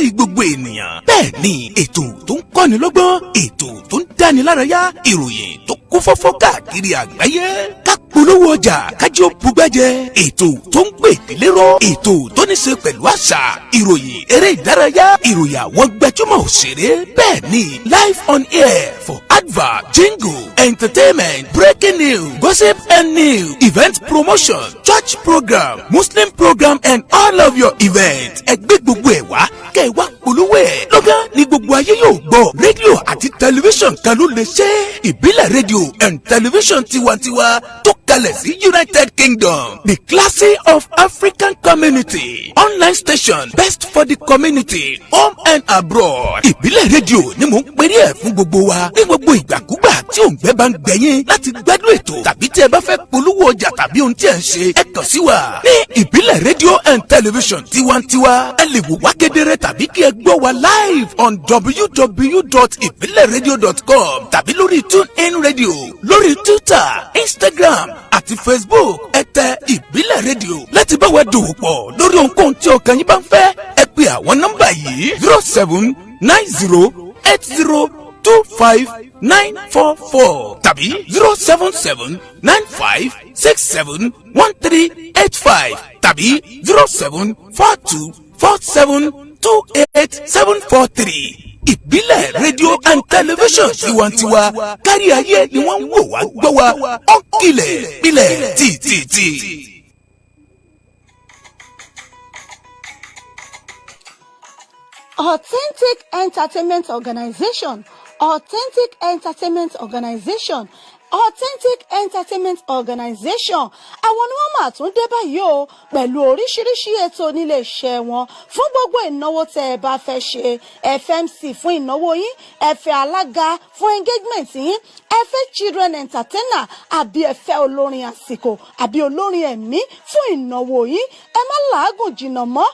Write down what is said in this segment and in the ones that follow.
létí gbogbo ènìyàn. bẹ́ẹ̀ ni ètò tó ń kọ́ni lọ́gbọ́n, ètò tó ń dáni lárayá, ìròyìn tó kún fọ́fọ́ káàkiri àgbáyé. ká polówó ọjà kájí ó bugbẹ́jẹ, ètò tó ń gbé ìdílé ró, ètò tó ní ṣe pẹ̀lú àṣà, ìròyìn eré ìdárayá, ìròyìn àwọn gbajúmọ̀ òṣèré. bẹ́ẹ̀ ni live on air for advert, jingle, entertainment, breaking news, gossip and news, event promotion, church program, Muslim program and all of your events. ẹgbẹ́ gbogbo ẹ̀ wá kẹ́ ẹ wá polówó ẹ̀. lọ́gán ni gbogbo ayé yóò gbọ́. rédíò àti tẹlifíṣàn kan ló lè ṣe. ìbílẹ̀ rédíò and tẹlifíṣàn tiwantiwa tó kalẹ̀ sí United Kingdom, the classy of African community, online station best for the community, home and abroad. ìbílẹ̀ rédíò ni mò ń perí ẹ̀ fún gbogbo wa ní gbogbo ìgbàkúgbà tí òǹgbẹ́ bá ń gbẹ̀yìn láti gbádùn ètò tàbí tí ẹ bá fẹ́ polówó ọjà tàbí ohun tí ẹ ń ṣe, ẹ kàn sí wa ní ìbílẹ̀ rédíò and television tiwantiwa. ẹ lè wò wá kedere tàbí kí ẹ gbọ́ wa live on www.ibileradio.com tàbí lórí TuneIn Radio, lórí Twitter, Instagram àti Facebook. ẹ tẹ ìbílẹ̀ rédíò láti bá wa dòwò pọ̀ lórí ohunkóhun tí ọkàn yín bá ń fẹ́. ẹ pe àwọn nọ́mbà yìí 0790802594 tàbí 07795671385 tàbí 07424728743. ìbílẹ̀ rédíò and television tiwantiwa kárí ayé ni wọ́n ń wò wá gbọ́ wa ó kilẹ̀ pilẹ̀ tìtìtì. Authentic Entertainment Organization, Authentic Entertainment Organization, Authentic Entertainment Organization. Àwọn ni wọ́n máa tún dé báyìí o pẹ̀lú oríṣiríṣi ètò nílé iṣẹ́ wọn fún gbogbo ìnáwó tẹ́ ẹ bá fẹ́ ṣe. FMC fún ìnáwó yín, ẹ fẹ́ alága fún engagement yín, ẹ fẹ́ children entertainer àbí ẹ fẹ́ olórin àsìkò àbí olórin ẹ̀mí fún ìnáwó yín. ẹ má làágùn jìnnà mọ́.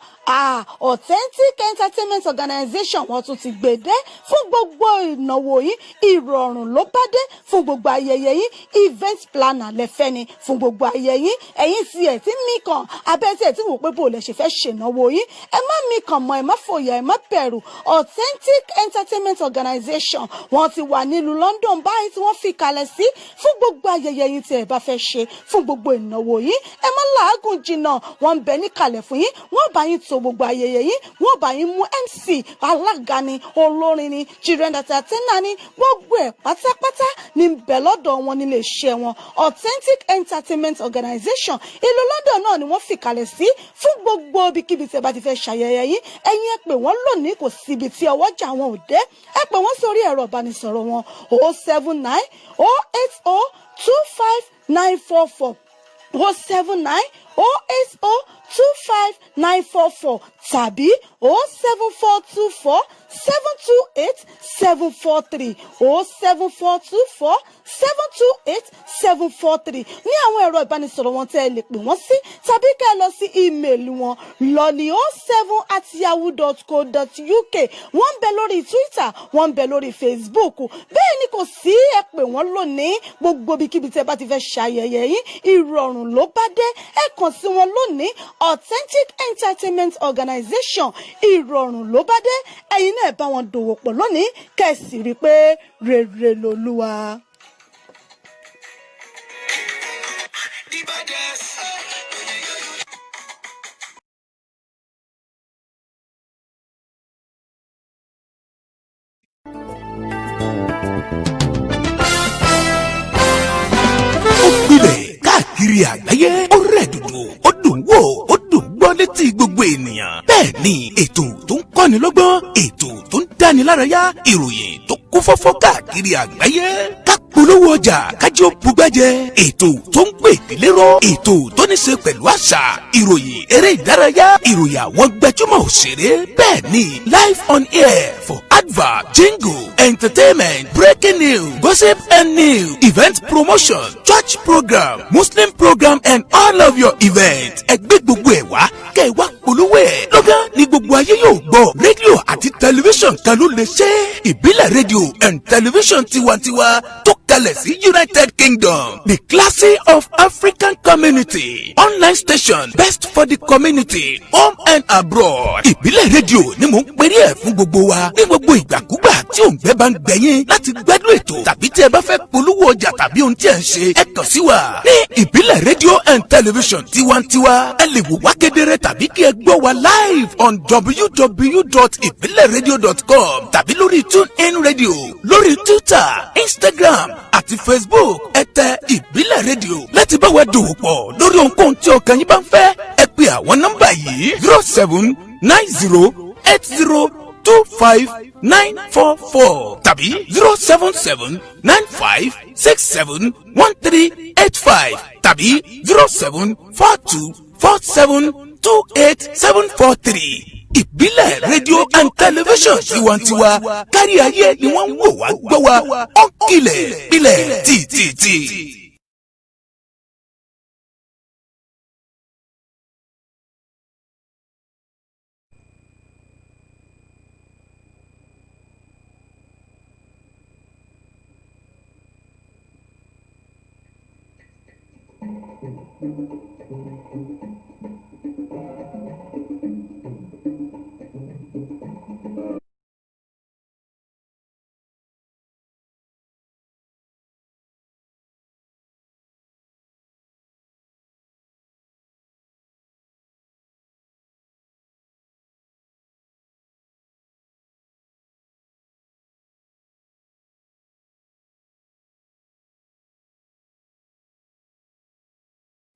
Authentic Entertainment Organization wọ́n tún ti gbèdé fún gbogbo ìnáwó yín. Ìrọ̀rùn ló bá dé fún gbogbo ayẹyẹ yín. Event planner lẹ́fẹ́ ni fún gbogbo ayẹyẹ yín. ẹ̀yin tí ẹ̀ tí mí kan abẹ́ tí ẹ̀ tí wò pé bò lẹ̀ ṣe fẹ́ ṣènáwó yín. ẹ má mí kan mọ́, ẹ má fòyà, ẹ má bẹ̀rù. Authentic Entertainment Organization wọ́n ti wà nílùú London báyìí tí wọ́n fi kalẹ̀ sí fún gbogbo ayẹyẹ yín tí ẹ bá fẹ́ ṣe, fún gbogbo ìnáwó yín. ẹ má làágùn jìnnà, wọ́n ń bẹ níkàlẹ̀ fún yín. wọ́n bá yín tó gbogbo ayẹyẹ yín, wọ́n bá yín mú MC, alága ni, olórin ni, children entertainer ni, gbogbo ẹ̀ pátápátá ní bẹ̀ lọ́dọ̀ wọn nílé iṣẹ́ wọn. Authentic Entertainment Organization ìlú London náà ni wọ́n fi kalẹ̀ sí fún gbogbo ibikíbi tí ẹ bá ti fẹ́ ṣàyẹyẹ yín. ẹ̀yin ẹ pè wọ́n lónìí, kò síbi tí ọwọ́jà wọn ò dé. ẹ pè wọ́n sórí ẹ̀rọ ìbánisọ̀rọ̀ wọn 079 080 25944 079 080 25944 tàbí 07424 728 743 07424 728 743 ní àwọn ẹ̀rọ ìbánisọ̀rọ̀ wọn tẹ́ ẹ lè pè wọ́n sí, tàbí kẹ́ ẹ lọ sí ímeèlì wọn lolly07@yahoo.co.uk. wọ́n ń bẹ lórí Twitter, wọ́n ń bẹ lórí Facebook. bẹ́ẹ̀ ni kò sí, ẹ pè wọ́n lónìí. gbogbo ibikíbi tẹ́ bá ti fẹ́ ṣayẹyẹ yín, ìrọ̀rùn ló bá dé. ẹ kàn sí wọn lónìí. Authentic Entertainment Organization, ìrọ̀rùn ló bá dé. ẹ̀yin náà bá wọn dòwò pọ̀ lónìí, kẹ́sì rí pé rere lolúwa. káàkiri àgbáyé ó rẹ̀ dùdù, ó dùn wò, ó dùn gbọ́ létí gbogbo ènìyàn. bẹ́ẹ̀ ni ètò tó ń kọ́ni lọ́gbọ́n, ètò tó ń dáni lárayá, ìròyìn tó kún fọ́fọ́ káàkiri àgbáyé. ká polówó ọjà kájí ó bugbẹ́jẹ, ètò tó ń gbé ìdílé ró, ètò tó ní ṣe pẹ̀lú àṣà, ìròyìn eré ìdárayá, ìròyìn àwọn gbajúmọ̀ òṣèré. bẹ́ẹ̀ ni live on air for advert, advert, jingle, entertainment, breaking news, gossip and news, event promotion, church program, Muslim program and all of your events. Ẹgbẹ́ gbogbo ẹ̀ wá kẹ́ ẹ wá polówó ẹ̀. Lọ́gán ni gbogbo ayé yóò gbọ́. Rédíò àti tẹlifíṣàn kan ló lè ṣe. Ìbílẹ̀ rédíò and tẹlifíṣàn tiwantiwa tó kalẹ̀ sí United Kingdom. The Classy of African Community. Online station best for the community, home and abroad. Ìbílẹ̀ rédíò ni mò ń perí ẹ̀ fún gbogbo wa. Ní gbogbo ìgbàkúgbà tí òǹgbẹ́ bá ń gbẹ̀yìn láti gbádùn ètò tàbí tí ẹ bá fẹ́ polówó ọjà tàbí ohun tí ẹ ń ṣe, ẹ kàn sí wa ní Ìbílẹ̀ rédíò and television tiwantiwa. Ẹ lè wò wá kedere tàbí kí ẹ gbọ́ wa live on www.ibileradio.com tàbí lórí TuneIn Radio, lórí Twitter, Instagram àti Facebook. Ẹ tẹ Ìbílẹ̀ rédíò láti bá wa dòwò pọ̀ lórí ohunkóhun tí ọkàn yín bá ń fẹ́. Ẹ pe àwọn nọ́mbà yìí 0790802594 tàbí 07795671385 tàbí 07424728743. Ìbílẹ̀ rédíò and television tiwantiwa kárí ayé ni wọ́n ń wò wá gbọ́ wa ó kilẹ̀ bilẹ̀ tìtìtì.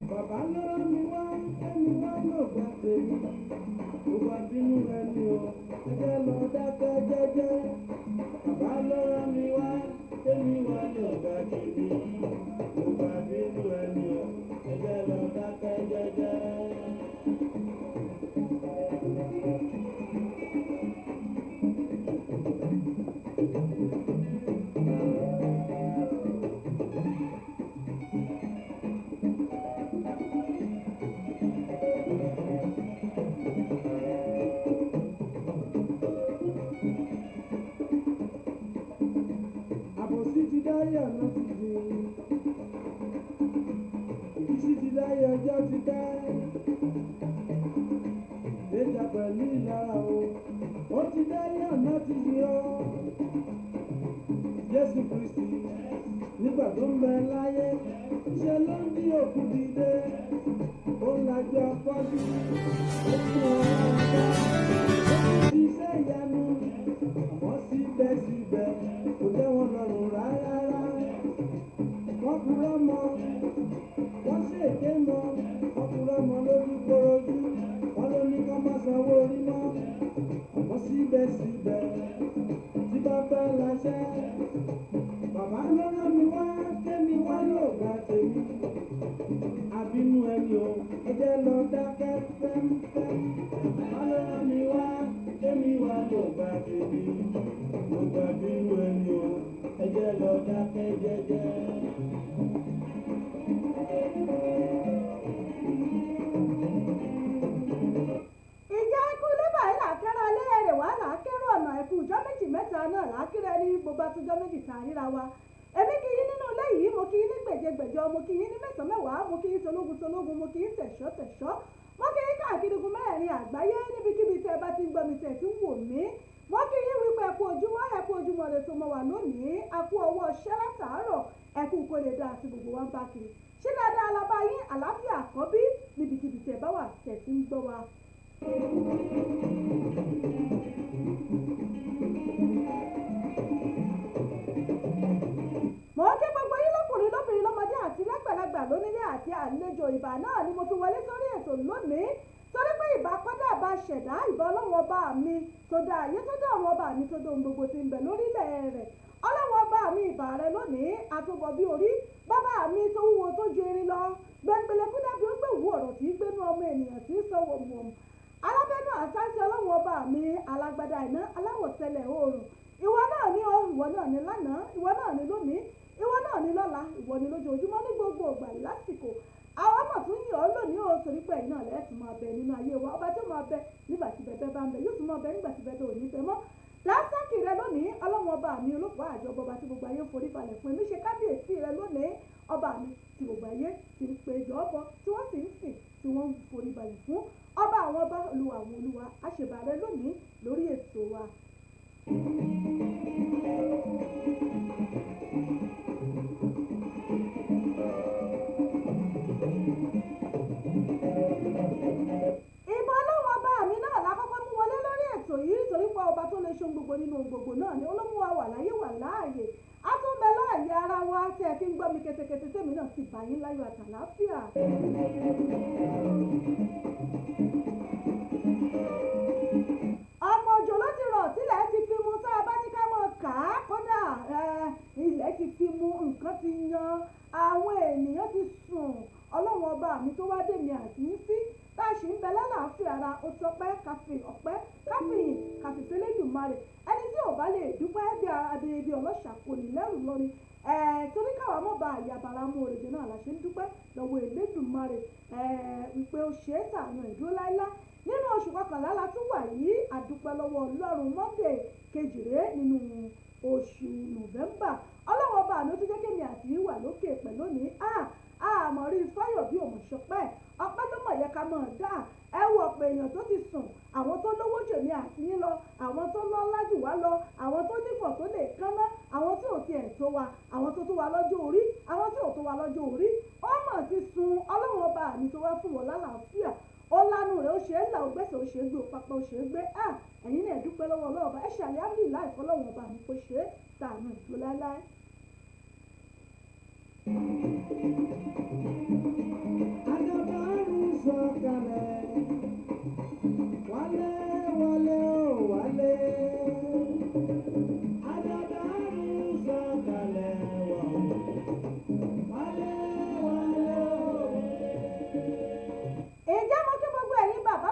Bàbá lọ́rọ̀ mi wá, ẹni bá lò bá tèmi. Mo bá bínú ẹni o, ẹjẹ́ lọ dákẹ́ jẹ́jẹ́. Bàbá lọ́rọ̀ mi wá, ẹni wá lò bá tèmi. Mo bá bínú ẹni o, ẹjẹ́ lọ dákẹ́ jẹ́jẹ́. Ọjọ́ ti dẹ́, déjà pẹ̀lú ìlara o, ó ti dẹ́yẹ ọ̀nà ti di ọ́. Jésù Kristi nígbà tó ń bẹ láyé, ṣe ló ń dí òkú dìde, ó ń lajú afọ́jú, ó fún ọ̀rọ̀ ọ̀gá, ó ti ṣiṣẹ́ ìyanu, àmọ́ síbẹ̀síbẹ̀ kò tẹ́ wọn lọ́rùn rárá. Wọ́n purọ́ mọ́, wọ́n ṣèké mọ́, wọ́n purọ́ mọ́ lójú korojú, wọ́n ló ní kọ́ máa sanwó orí mọ́. Àmọ́ síbẹ̀síbẹ̀ tí bá fẹ́ láṣẹ, bàbá ló rán mi wá, kémi wá yóò gbà tèmi. Àbínú ẹni o, ẹ jẹ́ lọ dákẹ́ fẹ́ńfẹ́. Bàbá ló rán mi wá, kémi wá yóò gbà tèmi. Mo gbà bínú ẹni o, ẹ jẹ́ lọ dákẹ́ jẹ́jẹ́. Náà lákìrẹ ní gbogbo àtúnjọ méjì tá a ríra wa. Èmi kí yín nínú ilé yìí, mo kí yín ní gbèjègbèjọ, mo kí yín ní mẹ́sàn-án mẹ́wàá, mo kí yín tológun, mo kí yín tẹ̀ṣọ́, mo kí yín káàkiri gun mẹ́rin àgbáyé níbikíbi tẹ́ ẹ bá ti ń gbọ́ mi tẹ́ ẹ ti ń wò mí. Mo kí yín wípé ẹ kú ojúmọ́ rẹ tó mọ wà lónìí, a kú ọwọ́ ṣẹ́ látàárọ̀, ẹ kú kó lè dáa àti gbogbo wa ń bá kiri. Ṣé dáadáa la bá yín, àlàáfíà àkọ́bí níbikíbi tẹ́ ẹ bá wà tẹ́ ẹ ti ń gbọ́ wa. Mo kí gbogbo yín lọ́kùnrin lóbìnrin lọ́mọdé àti lágbàlagbà lónílé àti àlejò ìbà náà ni mo fi wọlé sórí ètò lónìí torí pé ìbà kọ́dà bá ṣẹ̀dá ìbà ọlọ́run ọba mi tó dá ayé tó dá ọ̀run ọba mi tó dá ohun gbogbo tí ń bẹ lórílẹ̀ rẹ̀. Ọlọ́run ọba mi ìbà rẹ lónìí àtúbọ̀ bí orí bàbá mi tó wúwo tó ju erin lọ gbẹngbẹlẹ kúdà bí ó gbé wú ọ̀rọ̀ tí í gbénú ọmọ ènìyàn tí í sọ wòmùwòmù. alábẹ́nú àsáǹsì ọlọ́run ọba mi alágbádá iná aláwọ̀ tẹ́lẹ̀ oòrùn ìwọ náà ní o ìwọ náà ní lánàá ìwọ náà ní lónìí ìwọ náà ní lọ́la ìwọ ní lójoojúmọ́ ní gbogbo ìgbà lásìkò àwọn ọmọ tún yàn ọ́ lónìí o torí pé ẹ̀yin náà lẹ́ẹ̀tún máa bẹ nínú ayé wa ọba tó máa bẹ nígbà tí bẹ̀bẹ̀ bá ń bẹ yóò tún máa bẹ nígbà tí bẹ̀bẹ̀ ò ní bẹ mọ́ lásàkì rẹ lónìí ọlọ́run ọba mi olóko àjọbọ ọba tí gbogbo ayé ń forí balẹ̀ fún èmi ṣe kábíyèsí rẹ lónìí ọba mi tí gbogbo ayé ti ń péjọ ọbọ tí wọ́n sì ń sìn tí wọ́n ń forí balẹ̀ fún ọba àwọn ọba olúwa àwọn olúwa àṣebà rẹ lónìí lórí ètò wa. ìbọn ọlọ́run ọba mi náà lákọ́kọ́ mú wọlé lórí ètò yìí torí pé ọba tó lè ṣe gbogbo nínú gbogbo náà ni olómú wa wà láyé wà láàyè a tún bẹ láàyè ara wa tẹ́ ẹ fi ń gbọ́ mi ketekete tèmi náà ti bá yín láyọ̀ àtàlàáfíà. ọmọ òjò ló ti rọ̀ tílẹ̀ ti fi mu tá a bá ní ká mọ̀ ká kódà ilẹ̀ ti fi mu nǹkan ti yan àwọn ènìyàn ti sùn ọlọ́run ọba mi tó wá dèmi àti yín sí tá a sì ń bẹ lálàáfíà ara ó tọpẹ́ káfí ọpẹ́ káfíyìn káfífẹ́ lẹ́dùnmarè ẹni tí ò bá lè dúpẹ́ bí abẹ́rẹ́ bí ọlọ́ṣà kò ní lẹ́rù lórí torí káwa mọ̀ bá àyàbàrà mú òrèjì náà la ṣe ń dúpẹ́ lọ́wọ́ Elédùmarè wípé ó ṣe é tààrà ìdúró láíláí nínú oṣù kọkànlá la tún wà yìí àdúpẹ́ lọ́wọ́ ọlọ́run Monday kejìlé nínú oṣù November ọlọ́run ọba àná tó jẹ́ kémi àti wà lókè pẹ̀lú ní àmọ́ rí fáyọ̀ bí òmùsọpẹ́ ọpẹ́ ló mọ̀ yẹ ká mọ̀ dá ẹ wo ọ̀pọ̀ èèyàn tó ti sùn àwọn tó lówó jèmi àti yín lọ àwọn tó lọ́lá jù wá lọ àwọn tó nífọ̀ tó lè kánná àwọn tí ò tiẹ̀ tó wa àwọn tó tó wa lọ́jọ́ orí àwọn tí ò tó wa lọ́jọ́ orí ó mọ̀ ti sun ọlọ́run ọba àmì tó wá fún wọn lálàáfíà ó lánú rẹ̀ ó ṣe é là ó gbẹ́sẹ̀ ó ṣe é gbé ó pápá ó ṣe é gbé ẹ̀yin náà dúpẹ́ lọ́wọ́ ọlọ́run ọba ẹ ṣàlẹ́ ámì láìpẹ́ lọ́wọ́ ọba àmì kò ṣe é tààmù ìdúró láéláé. Ajabaru sọ̀kalẹ̀, wálé wálé ó wálé. Ajabaru sọ̀kalẹ̀ wọ̀, wálé wálé ó wálé. ǹjẹ́ mo kí gbogbo ẹ̀yin bàbá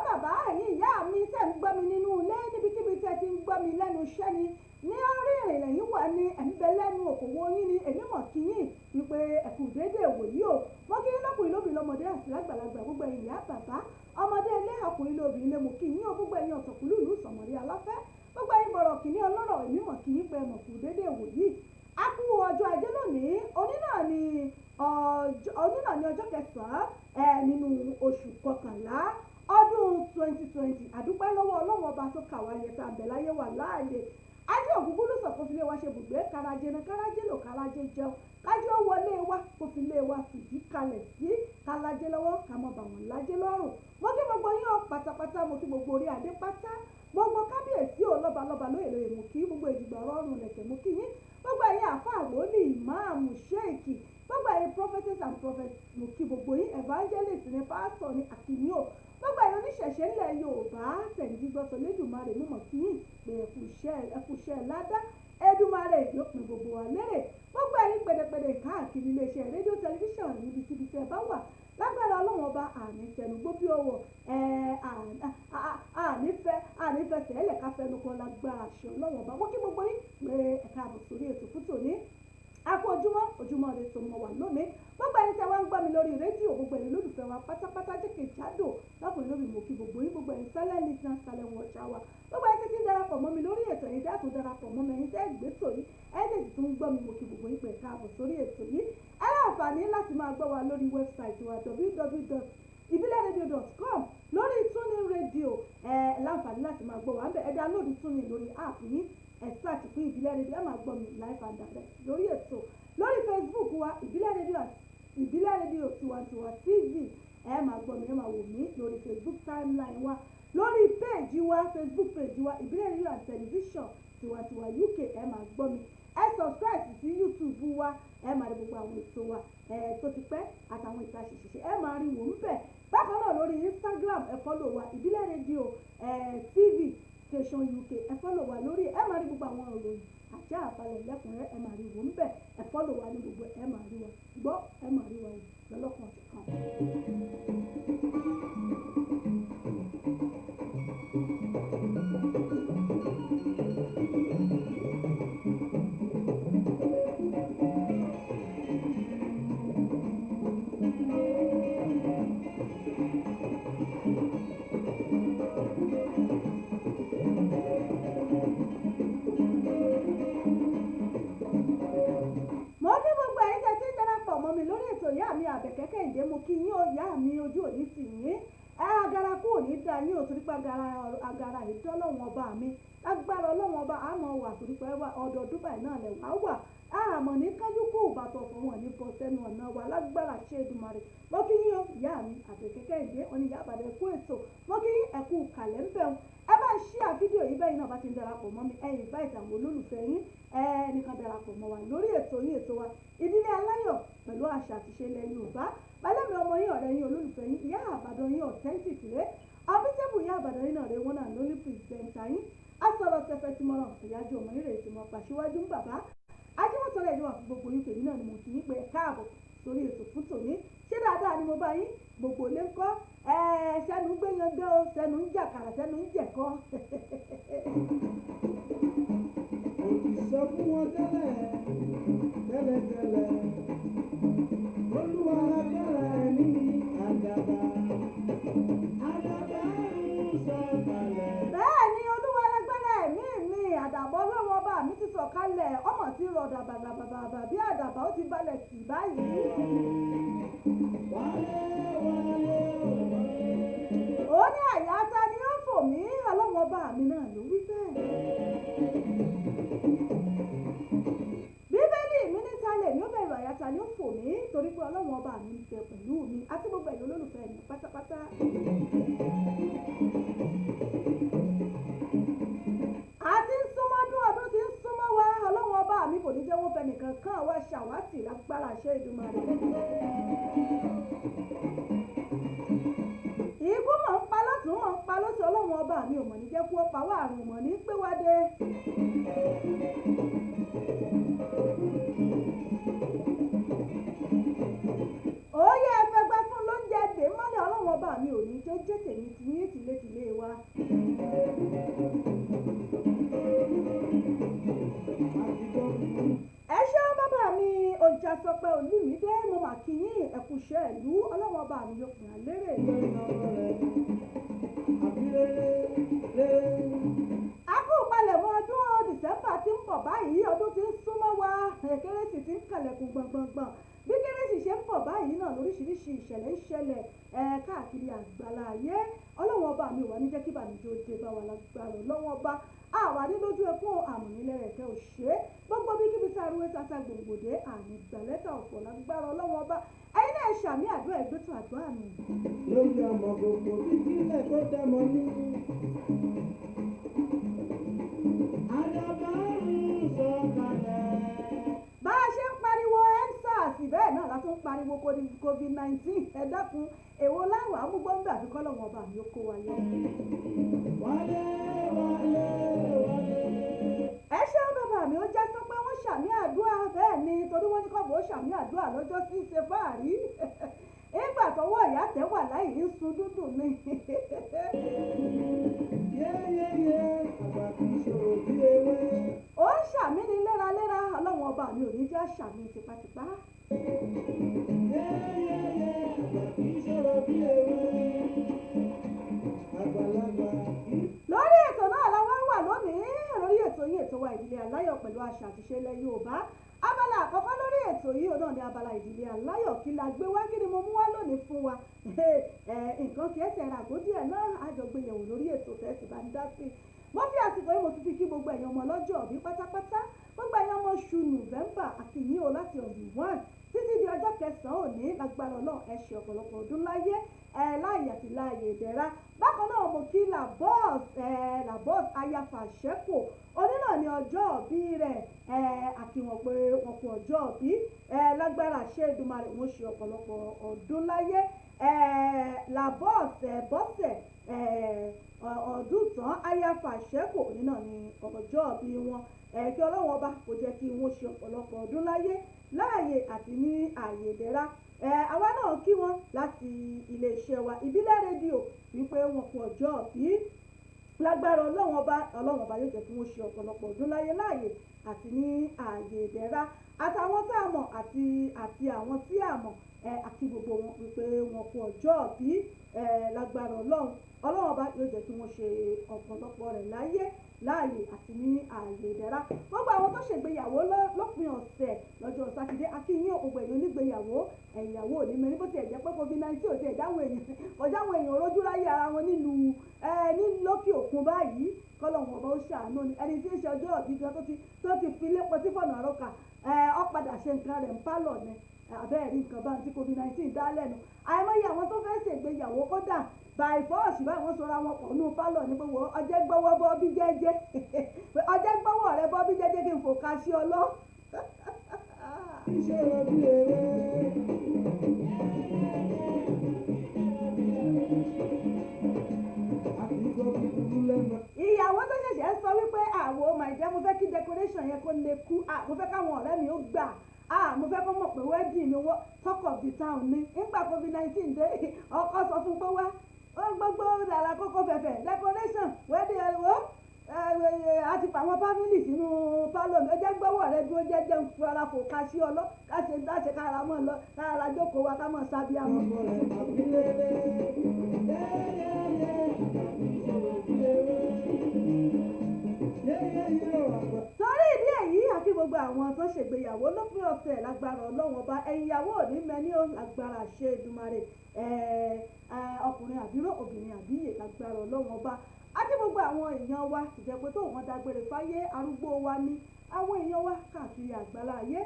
ẹ̀yin ìyá mi tẹ̀ ń gbọ́ mi nínú ilé níbikíbi tẹ̀ ti ń gbọ́ mi lẹ́nu iṣẹ́ ni ní orí ìrìnlẹ̀ yìí wà ní ẹ̀ńbẹ́ lẹ́nu òkòwò yín ni èmi mọ̀ kí yín wípé ẹ̀kú déédéé wò yìí o mo kí yín lọ́kùnrin lóbìnrin lọ́mọdé àti lágbàlagbà gbogbo ẹ̀yin ìyá bàbá ọmọdé ilé ọkùnrin lóbìnrin lé mo kí yín o gbogbo ẹ̀yin ọ̀tọ̀kùlú ìlú sọ̀mọ̀rí aláfẹ́ gbogbo ẹ̀yin bọ̀rọ̀ kìíní ọlọ́rọ̀ èmi mọ̀ kí yín pé mọ̀ kú déédéé wò yìí a kú ọjọ́ ajé lónìí òní náà ni ọjọ́ kẹsàn-án nínú oṣù kọkànlá ọdún 2020 àdúpẹ́ lọ́wọ́ ọlọ́run ọba tó kà wá yẹta àbẹ̀láyé wà láàyè ajé ògúngún ló sọ kó fi lé wa ṣe bùgbé karajé na karajé lò karajé jẹun kájí ó wọlé wa kó fi lé wa fìdí kalẹ̀ sí kalajé lọ́wọ́ ká mọ̀ bà wọ́n lájé lọ́rùn mo kí gbogbo yín ọ pátápátá mo kí gbogbo orí adé pátá gbogbo kábíyèsí ò lọ́balọ́ba lóye mo kí gbogbo ìdìgbà ọ̀rọ̀rùn lẹ̀kẹ̀ mo kí yín gbogbo ẹ̀yin àfáà wòlíì ìmáàmù ṣéèkì gbogbo ẹ̀yin prophetess and prophets mo kí gbogbo yín evangelist ní pásítọ̀ ní àkìníò gbogbo ẹ̀yin oníṣẹ̀ṣẹ̀ ńlẹ̀ Yorùbá tẹ̀lé gbọ́sọ̀ lẹ́dùnmarè mú mọ̀ kí yín pé ẹkùṣẹ́ ládá Èdùmàrè yóò pín gbogbo wa lérè gbogbo ẹ̀yin pẹ̀dẹ̀pẹ̀dẹ̀ káàkiri iléeṣẹ́ rédíò tẹlifíṣàn níbikíbi tẹ́ bá wà lágbára ọlọ́run ọba àmì tẹnugbó bí ọwọ́ ànífẹsẹ̀ ẹlẹ́ka fẹnu kan lágbára àṣẹ ọlọ́run ọba mo kí gbogbo yín pé ẹ̀ka àbọ̀ sórí ètò fún tòní akú ojúmọ́ rẹ tó mọ̀ wà lónìí gbogbo ẹni tí a wá ń gbọ́ mi lórí rédíò gbogbo ẹni lólùfẹ́ wa pátápátá jákèjádò lọ́kùnrin lórí mo kí gbogbo yín gbogbo ẹni sẹ́lẹ̀ nìkan sálẹ̀ wọn ọ̀ṣà wa gbogbo ẹni tí ń darapọ̀ mọ́ mi lórí ètò yìí dá tó darapọ̀ mọ́ mi ẹni tẹ́ gbé tò yìí ẹni tí tún ń gbọ́ mi mo kí gbogbo yín pé ẹ̀ka àbọ̀ sórí ètò yìí ẹ láǹfààní láti máa gbọ́ wa lórí wẹ́bsáìtì wa www.ibileradio.com lórí tuning radio láǹfààní láti máa gbọ́ wa ẹ download tuning lórí app yín ẹ search fún ìbílẹ̀ rédíò ẹ máa gbọ́ mi live and direct lórí ètò lórí Facebook wa ìbílẹ̀ rédíò tiwantiwa TV ẹ máa gbọ́ mi ẹ máa wò mí lórí Facebook timeline wa lórí page wa Facebook page wa ìbílẹ̀ rédíò and television tiwantiwa UK ẹ máa gbọ́ mi ẹ subscribe sí YouTube wa ẹ máa rí gbogbo àwọn ètò wa tó ti pẹ́ àtàwọn ìta ṣìṣìṣe ẹ máa rí wò ń bẹ̀ bákan náà lórí Instagram ẹ follow wa ìbílẹ̀ rédíò TV station UK ẹ follow wa lórí ẹ máa rí gbogbo àwọn ìròyìn àjá àbálẹ̀ lẹ́kùnrẹ́ ẹ máa rí wò ń bẹ̀ ẹ follow wa ní gbogbo ẹ máa rí wa gbọ́ ẹ máa rí wa wò lọ́lọ́kan ọ̀jọ̀kan. kí yín ó yá mi ojú òní tì yín agara kú òní dá yín ò torí pé agara ìdọ́lọ́wọ́n ọba mi agbára ọlọ́wọ́n ọba àmọ́ wà torí pé ọdọọdún báyìí náà lẹ̀ wá wà àmọ́ ní kájú kú ìbàtọ̀ fún wọn ní bọ́ sẹ́nu ọ̀nà wa lágbára ṣe Èdùmàrè mo kí yín ó ìyá mi àtẹ̀kẹ́kẹ́ ìdí oníyá àbàdàn ẹ̀kú ètò mo kí yín ẹ̀kú kàlẹ́ ń bẹ̀rù ẹ bá ń ṣí àfídíò yìí bẹ́ẹ̀ náà bá ti ń darapọ̀ mọ́ mi ẹ̀yìn bá ìtàwọn olólùfẹ́ yín ẹnìkan darapọ̀ mọ́ wa lórí ètò yín ètò wa ìdílé aláyọ̀ pẹ̀lú àṣà àtiṣe ilẹ̀ Yorùbá balẹ̀mí ọmọ yín ọ̀rẹ́ yín olólùfẹ́ yín ìyá àbàdàn yín authentic rẹ̀ ọbítẹ́bù ìyá àbàdàn yín náà rẹ̀ wọ́n náà lórí pìrìsẹ̀ǹtà yín asọ̀rọ̀ tẹfẹ́ tí mo ràn ìyájú ọmọ yín rẹ̀ tí mo pàṣíwájú ń bàbá ajímọ̀tọ́lẹ̀ ìlú àfi gbogbo yín tèmi náà ni mo kì í pé ẹ káàbọ̀ sórí ètò fún tòní ṣé dáadáa ni mo bá yín gbogbo ilé ń kọ́ sẹ́nu ń gbéyangán o sẹ́nu ń jàkàrà sẹ́nu ń jẹ̀kọ́. Sọ fún wọn tẹ́lẹ̀ Olúwa agbára ẹni àdàbà ń sọ̀kalẹ̀. Bẹ́ẹ̀ ni Olúwa alágbára ẹ̀mí mi àdàbọ̀ ọlọ́run ọba mi ti sọ̀kalẹ̀ ọmọ tí rọ̀ dàbàdàbàbà bí àdàbà ó ti balẹ̀ sí báyìí. Ó ní àyà ta ni ó fò mí ọlọ́run ọba mi náà ló wí bẹ́ẹ̀. Bíbélì mi ní talẹ̀ ni ó bẹ̀rù àyà ta ni ó fò mí torí pé ọlọ́run ọba mi ń bẹ pẹ̀lú mi àti gbogbo ẹ̀yin olólùfẹ́ mi pátápátá. Àti ń súnmọ́ ọdún ti ń súnmọ́ wa ọlọ́run ọba mi kò ní jẹ́ wọ́n fẹ́ nìkan kan wá ṣàwátì lágbára ṣe Èdùmàrè. Ikú mọ̀ ń pa lọ́tún mọ̀ ń pa lọ́sọ̀ ọlọ́run ọba mi ò mọ̀ ní jẹ́ kú ó pa wá àrùn mọ̀ ní pé wá dé. Oyè ẹ̀fẹ̀gbẹ́ fún lóúnjẹ dè mọ́lẹ̀ ọlọ́run ọba mi ò ní jẹ́ jẹ́ tèmi ti yín tìlétìlé wa. Ẹ ṣeun bàbá mi ọjà sọ pé Olúmídé mo mà kí yín ẹ̀kúṣẹ́ ìlú ọlọ́run ọba mi yóò pè á lérè. A kú palẹ̀mọ́ ọdún December tí ń bọ̀ báyìí ọdún tí ń súnmọ́ wa kérésì tí ń kàlẹ̀kùn gbọ̀ngbọ̀ngbọ̀n bí kérésì ṣe ń bọ̀ báyìí náà lóríṣiríṣi ìṣẹ̀lẹ̀ ń ṣẹlẹ̀ káàkiri àgbàlá ayé ọlọ́run ọba mi ò wá ní jẹ́ kí ìbànújẹ́ ó dé bá wa lágbára ọlọ́run ọba àwa ní lójú ẹkún àmọ̀nílẹ̀ ẹ̀kẹ́ òṣè gbogbo bí kíbi tá a rúwé tata gbòǹgbòdé àmì ìgbàlẹ́tà ọ̀pọ̀ lágbára ọlọ́run ọba ẹ̀yin náà ṣàmì àdúrà ìgbésù àdúrà mi. Lórí ọmọ gbogbo títí ilẹ̀ tó dẹmọ ní. Àdàbà ń sọ̀kalẹ̀. Bá a ṣe ń pariwo EndSARS bẹ́ẹ̀ náà la tún ń pariwo COVID-19 ẹ dákun èwo láwọn amúgbọ́nbẹ́ àfi kọ́lọ́wọ́n ọba mi ó kó wa yọ. Wálé. Ẹ ṣeun bàbá mi ó jẹ́ tó pé wọ́n ṣàmì àdúrà bẹ́ẹ̀ ni torí wọ́n ní kọ́bọ̀ ó ṣàmì àdúrà lọ́jọ́ tí ń ṣe fáàrí ìgbà tọwọ́ ìyá tẹ́ wà láì ń sun dúdú ni. Yéyéyé àgbà kì í ṣòro bí ewé. Ó ń ṣàmì ní léraléra ọlọ́run ọba mi ò ní jẹ́ ṣàmì tipátipá. Yéyéyé àgbà kì í ṣòro bí ewé. Àgbàlagbà kì í. Lórí ètò náà la wá wà lónìí lórí ètò yìí ètò wa ìdílé aláyọ̀ pẹ̀lú àṣà àtiṣe ilẹ̀ Yorùbá abala àkọ́kọ́ lórí ètò yìí ò náà ní abala ìdílé aláyọ̀ kí la gbé wá kí ni mo mú wá lónìí fún wa nǹkan kìí ṣe ràgó díẹ̀ náà àjọgbéyẹ̀wò lórí ètò tẹ́sí bá ń dá sí mo fi àsìkò yìí mo tún fi kí gbogbo ẹ̀yin ọmọ ọlọ́jọ́ òbí pátápátá gbogbo ẹ̀yin ọmọ oṣù November àkìyìn o láti ọ̀dùn 1 títí di ọjọ́ 9 òní lágbára Ọlọ́run ẹ ṣe ọ̀pọ̀lọpọ̀ ọdún láyé láàyè àti láàyè ìdẹ̀ra bákan náà mo kí Labos ayafàṣẹ́kù onínà ní ọjọ́ òbí rẹ̀ àti wọn pé wọn kú ọjọ́ òbí lágbára ṣe Èdùmàrè wọn ṣe ọ̀pọ̀lọpọ̀ ọdún láyé Labos bọ́sẹ̀ ọdún tán ayafàṣẹ́kù onínà ní ọjọ́ òbí wọn kí Ọlọ́run ọba kò jẹ́ kí wọ́n ṣe ọ̀pọ̀lọpọ̀ ọdún láyé láàyè àti ní àyè ìdẹ̀ra àwa náà kí wọn láti iléeṣẹ́ wa ìbílẹ̀ rédíò wípé wọn kú ọjọ́ bí lágbára ọlọ́run ọba yóò jẹ́ kí wọ́n ṣe ọ̀pọ̀lọpọ̀ ọdún láyé láàyè àti ní ààyè ìdẹ̀ra àtàwọn tá a mọ̀ àti àwọn tí a mọ̀ àti gbogbo wọn wípé wọn kú ọjọ́ bí lágbára ọlọ́run ọba yóò jẹ́ kí wọ́n ṣe ọ̀pọ̀lọpọ̀ rẹ̀ láàyè àti ní ààyè ìdẹ̀ra. gbogbo àwọn tó ṣègbéyàwó lópin ọ̀sẹ̀ lọ́jọ́ sátidé akínyìn ògbò èèyàn onígbéyàwó ìyàwó òní mẹ́rin bó tiẹ̀ jẹ́ pé covid-19 ò tiẹ̀ jáwọ́ èèyàn rojú ráyè ara wọn nílùú ní lókè òkun báyìí kọ́lọ́hún ọba ó ṣàánú ni ẹni tí ń ṣe ọjọ́ ọ̀bí gan tó ti fi lépo tí fọ̀nà àrọ́kà ó padà ṣe nǹkan rẹ̀ ń pálọ̀ ni abẹ́ẹ̀ rí nǹkan bá ń tí covid-19 dá lẹ́nu àìmọye àwọn tó fẹ́ ṣègbéyàwó kódà by force báyìí wọ́n sọra wọn pọ̀ nínú pálọ̀ ní gbogbo ọjẹ́ gbọ́wọ́ bọ́ bí jẹ́jẹ́ ọjẹ́ gbọ́wọ́ rẹ bọ́ bí jẹ́jẹ́ kí n fò ká sí ọ lọ. Iṣẹ́ rẹ̀ bí èrè. Ìyàwó tó ṣẹ̀ṣẹ̀ sọ wípé àwo màìjẹ́ mo fẹ́ kí decoration yẹn kó lè kú mo fẹ́ káwọn ọ̀rẹ́ mi ó gbà mo fẹ́ kó mọ̀ pé wedding mi wọ́n talk of the town ni nígbà covid-19 dé ọkọ sọ fún pé wá gbogbo dàrá kókó fẹ̀fẹ̀ decoration wedding ẹ̀wọ̀ àti pàwọn family sínú pálọ̀ mi ó jẹ́ gbọ́wọ́ rẹ dúró jẹ́jẹ́ ń fi ara kò ká sí ọlọ́ káṣe dáṣe kára mọ́ lọ kára jókòó wa ká mọ̀ sábíà mọ́. Torí ìdí èyí àti gbogbo àwọn tó ṣègbéyàwó lópin ọ̀sẹ̀ lágbára ọlọ́run ọba ẹ̀yìnyàwó òní mẹ́ni ó lágbára ṣe Èdùmàrè ọkùnrin àbíró obìnrin àbíyè lágbára ọlọ́run ọba àti gbogbo àwọn èèyàn wa ìjẹ́ pé tó wọ́n dágbére fáyé arúgbó wa ní àwọn èèyàn wa káàkiri àgbálá ayé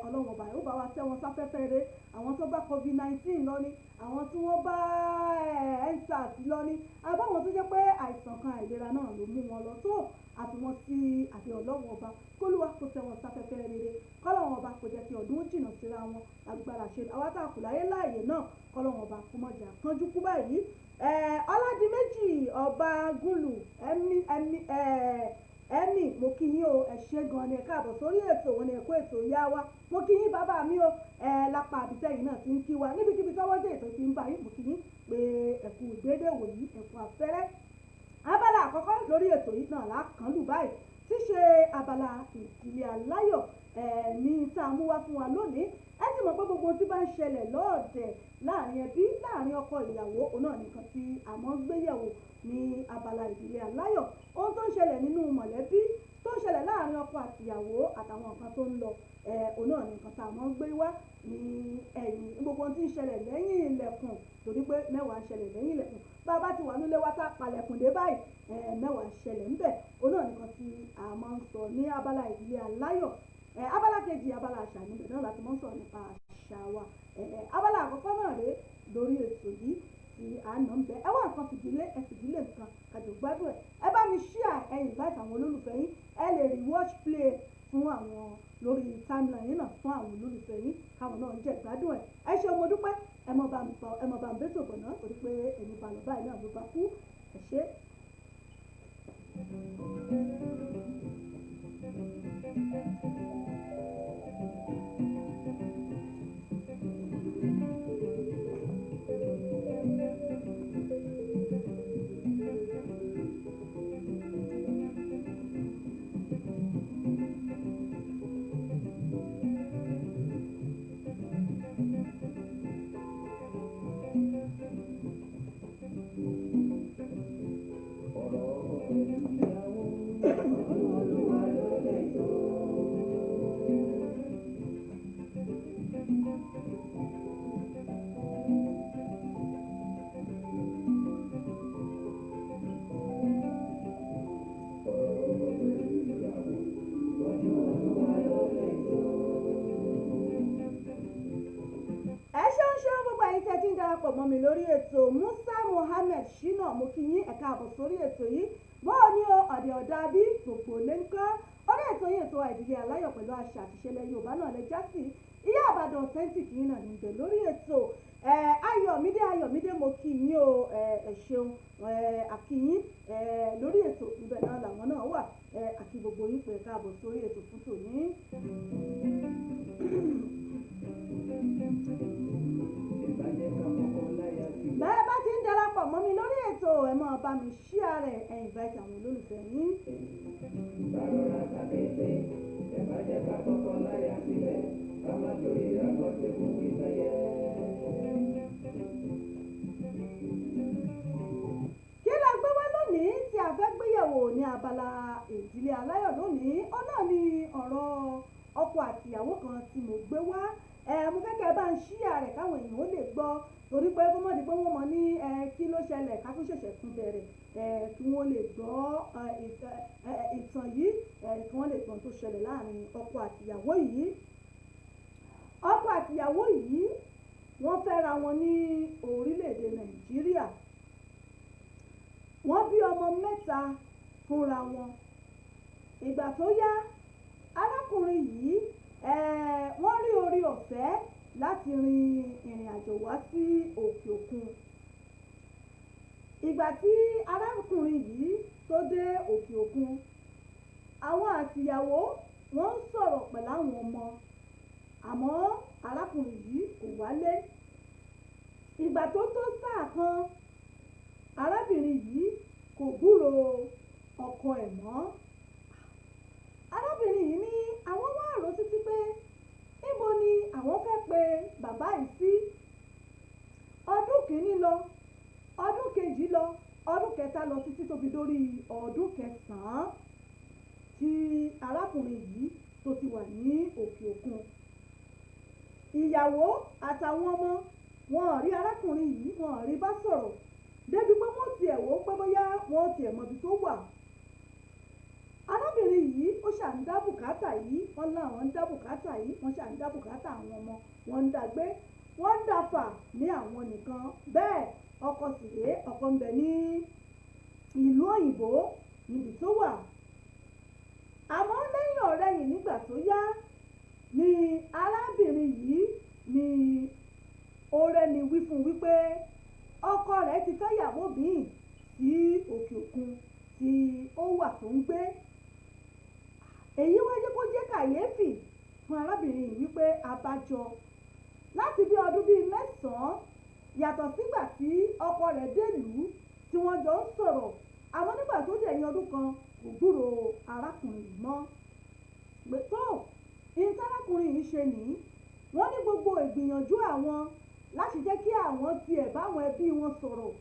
ọlọ́run ọba yóò bá wa tẹ́ wọn sáfẹ́fẹ́ rẹ̀ àwọn tó bá covid-19 lọ ní àwọn tí wọ́n bá endsars lọ ní àbáwọn tó jẹ́ pé àìsàn kan àìlera náà ló mú wọn lọ tó àfi wọn sí àbí ọlọ́run ọba kólúwa kó tẹ́ wọn sáfẹ́fẹ́ rere kọ́lọ́run ọba kò jẹ́ kí ọdún jìnnà síra wọn agbára ṣe àwọn tá a kù láyé láàyè náà kọ́lọ́run ọba kó mọ̀jà kánjú kú báyìí ọládìméjì ọba gúnlù ẹ̀mí mo kí yín o ẹ ṣé gan ni ẹ káàbọ̀ sórí ètò wọn ni ẹ̀kọ́ ètò ìyá wa mo kí yín bàbá mi o lápá àbísẹ́yìn náà ti ń kí wa níbikíbi tọ́wọ́ dé ètò ti ń bá yín mo kí yín pé ẹ̀kú déédé wòyí ẹ̀kú afẹ́rẹ́ abala àkọ́kọ́ lórí ètò yìí náà lákànlù báyìí tí ṣe abala ìdílé aláyọ̀ ní tá a mú wá fún wa lónìí ẹ sì mọ̀ pé gbogbo tí bá ń ṣẹlẹ̀ lọ́ọ̀dẹ̀ láàrin ẹbí láàrin ọkọ ìyàwó òun náà nìkan tí àmọ́ gbéyẹ̀wò ní abala ìdílé aláyọ̀ ohun tó ń ṣẹlẹ̀ nínú mọ̀lẹ́bí tó ń ṣẹlẹ̀ láàrin ọkọ àtìyàwó àtàwọn nǹkan tó ń lọ òun náà nìkan tá àmọ́ gbé wá ní ẹ̀yìn gbogbo tí ń ṣẹlẹ̀ lẹ́yìn ilẹ̀kùn torí pé mẹ́wàá ń ṣẹlẹ̀ lẹ́yìn ilẹ̀kùn bá a bá ti wà nílé wá tá palẹ̀kùn dé báyìí mẹ́wàá ń ṣẹlẹ̀ ńbẹ̀ òun náà nìkan tí àmọ́ ń sọ ní abala ìdílé aláyọ̀ abala kejì abala àṣà níbẹ̀ náà láti mọ́ sọ̀rọ̀ nípa àṣà wa abala àkọ́kọ́ náà rèé lórí ètò yìí tí à ń nà ń bẹ ẹ wá nǹkan fìdílé nǹkan kàjọ gbádùn ẹ bá mi ṣíà ẹ̀yìn láti àwọn olólùfẹ́ yín ẹ lè rí watch play fún àwọn lórí timeline yín náà fún àwọn olólùfẹ́ yín káwọn náà ń jẹ gbádùn ẹ ṣe mo dúpẹ́ ẹ mọ̀ bá ń bẹ́tò bọ̀ náà torí pé ẹni balọ̀ báyìí náà ló bá kú ẹ ṣe. mọ́ mi lórí ètò Musa Mohammed Shina mo kí yín ẹ̀ka àbọ̀ sórí ètò yìí bọ́ọ̀ ní o ọ̀dẹ̀ ọ̀dà bí gbogbo lè ń kọ́ orí ètò yìí ètò ìdílé aláyọ̀ pẹ̀lú àṣà àti ìṣẹ̀lẹ̀ Yorùbá náà lè já sí ìyá Ìbàdàn authentic yìí náà níbẹ̀ lórí ètò Ayọ̀mídé mo kí yín o ẹ ṣeun àkíyín lórí ètò ibẹ̀ náà làwọn náà wà àti gbogbo yín pé káàbọ̀ sórí ètò fún tòní. bẹ́ẹ̀ bá ti ń darapọ̀ mọ́ mi lórí ètò ẹ máa bá mi share rẹ̀ invite àwọn olólùfẹ́ yín. jẹ́ ká kọ́kọ́ láyà sílẹ̀ ká má torí àgọ́tẹ̀ fún ìfẹ́yẹ. kí la gbé wá lónìí tí a fẹ́ gbéyẹ̀wò ní abala ìdílé aláyọ̀ lónìí ó náà ni ọ̀rọ̀ ọkọ àtìyàwó kan tí mo gbé wá mo fẹ́ kẹ́ ẹ bá ń ṣíà rẹ̀ káwọn èèyàn ó lè gbọ́ torí pé kó mọ̀ ní pé wọ́n mọ̀ ní kí ló ṣẹlẹ̀ ká tún ṣẹ̀ṣẹ̀ tún bẹ̀rẹ̀ kí wọ́n lè gbọ́ ìtàn yìí kí wọ́n lè gbọ́n tó ṣẹlẹ̀ láàrin ọkọ àtìyàwó yìí. ọkọ àtìyàwó yìí wọ́n fẹ́ra wọn ní orílẹ̀-èdè Nàìjíríà wọ́n bí ọmọ mẹ́ta fúnra wọn. ìgbà tó yá arákùnrin yìí wọ́n rí orí ọ̀fẹ́ láti rin ìrìn àjò wá sí òkè òkun. ìgbà tí arákùnrin yìí tó dé òkè òkun àwọn àtìyàwó wọ́n ń sọ̀rọ̀ pẹ̀lú àwọn ọmọ àmọ́ arákùnrin yìí kò wálé. ìgbà tó tó sáà kan arábìnrin yìí kò gbúròó ọkọ ẹ̀ mọ́. arábìnrin yìí ní àwọn wá rò títí pé níbo ni àwọn fẹ́ pe bàbá yìí sí. ọdún kìíní lọ ọdún kejì lọ ọdún kẹta lọ títí tó fi dórí ọdún kẹsàn-án tí arákùnrin yìí tó ti wà ní òkè òkun. ìyàwó àtàwọn ọmọ wọn ò rí arákùnrin yìí wọn ò rí bá sọ̀rọ̀ débi pé wọ́n tiẹ̀ wò ó pé bóyá wọ́n tiẹ̀ mọ̀bi tó wà. arábìnrin yìí ó ṣàǹdá bùkátà yìí wọ́n láwọn ń dá bùkátà yìí wọ́n ṣàǹdá bùkátà àwọn ọmọ wọn ń dàgbé wọ́n ń dàfà ní àwọn nìkan. bẹ́ẹ̀ ọkọ sì rèé ọkọ ń bẹ ní ìlú òyìnbó níbi tó wà. àmọ́ lẹ́yìn ọ̀rẹ́yìn nígbà tó yá ni arábìnrin yìí ni ọ̀rẹ́ ni wí fún wípé ọkọ rẹ̀ ti fẹ́ yàwó míì sí òkè òkun tí ó wà tó ń gbé. èyí wá jẹ́ kó jẹ́ kàyéfì fún arábìnrin yìí wípé abájọ láti bí ọdún bíi mẹ́sàn-án yàtọ̀ sígbà tí ọkọ rẹ̀ délùú tí wọ́n jọ ń sọ̀rọ̀ àmọ́ nígbà tó dé ẹ̀yìn ọdún kan kò gbúrò arákùnrin yìí mọ́. pé tó ìtarákùnrin yìí ṣe nìyí wọ́n ní gbogbo ìgbìyànjú àwọn láti jẹ́ kí àwọn tiẹ̀ báwọn ẹbí wọn sọ̀rọ̀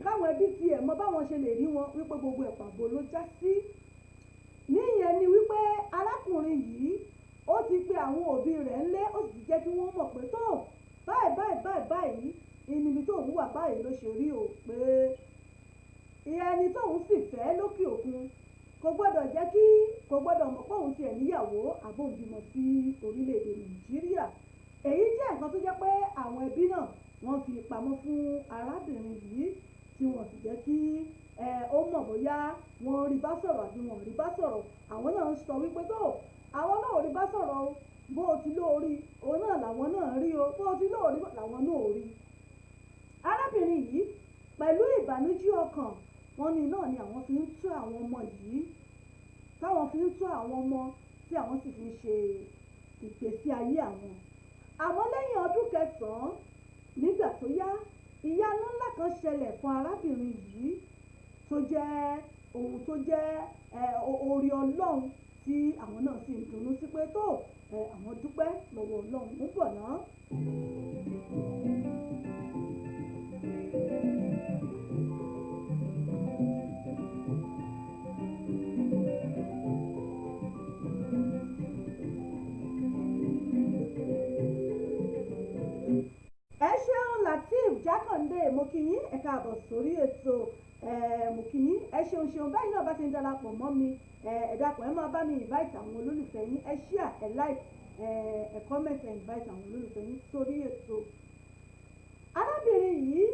káwọn ẹbí tiẹ̀ mọ báwọn ṣe lè rí wọn wípé gbogbo ẹ̀ pàbó ló já sí. níyẹn ni wípé arákùnrin yìí ó ti pe àwọn òbí rẹ̀ ńlé ó sì jẹ́ kí wọ́n mọ̀ pé tó báyìí níbi tóun wà báyìí ló ṣe rí o pé ẹni tóun sì fẹ́ lókè òkun kò gbọ́dọ̀ mọ̀ pé òun tiẹ̀ níyàwó àbóǹbímọ sí orílẹ̀-èdè Nàìjíríà. èyí jẹ́ nǹkan tó jẹ́ pé àwọn ẹbí náà wọ́n fi pamọ́ fún arábìnrin yìí tí wọ́n sì jẹ́ kí ó mọ̀ bóyá wọ́n rí bá sọ̀rọ̀ àbí wọ́n rí bá sọ̀rọ̀. àwọn náà ń sọ wípé tó àwọn náà ò rí bá sọ̀rọ̀ o bó o ti lóorí òun náà làwọn náà rí o bó o ti lóorí làwọn náà ò rí. arábìnrin yìí pẹ̀lú ìbànújẹ́ ọkàn wọn ni náà ni àwọn fi ń tú àwọn ọmọ yìí táwọn fi ń tú àwọn ọmọ tí àwọn sì fi ń ṣe ìgbésí ayé àwọn. àmọ́ lẹ́yìn ọdún kẹsàn-án nígbà tó yá ìyanu ńlá kan ṣẹlẹ̀ fún arábìnrin yìí tó jẹ́ ohun tó jẹ́ oore Ọlọ́run tí àwọn náà sì ń dunnú sí pé tó àwọn dúpẹ́ lọ́wọ́ Ọlọ́run ń bọ̀ náà. Jákàndé mo kí yín ẹ káàbọ̀ sórí ètò mo kí yín ẹ ṣeun báyìí náà bá ti ń darapọ̀ mọ́ mi ẹ dákun ẹ máa bá mi invite àwọn olólùfẹ́ yín ẹ share ẹ like ẹ comment ẹ invite àwọn olólùfẹ́ yín sórí ètò. arábìnrin yìí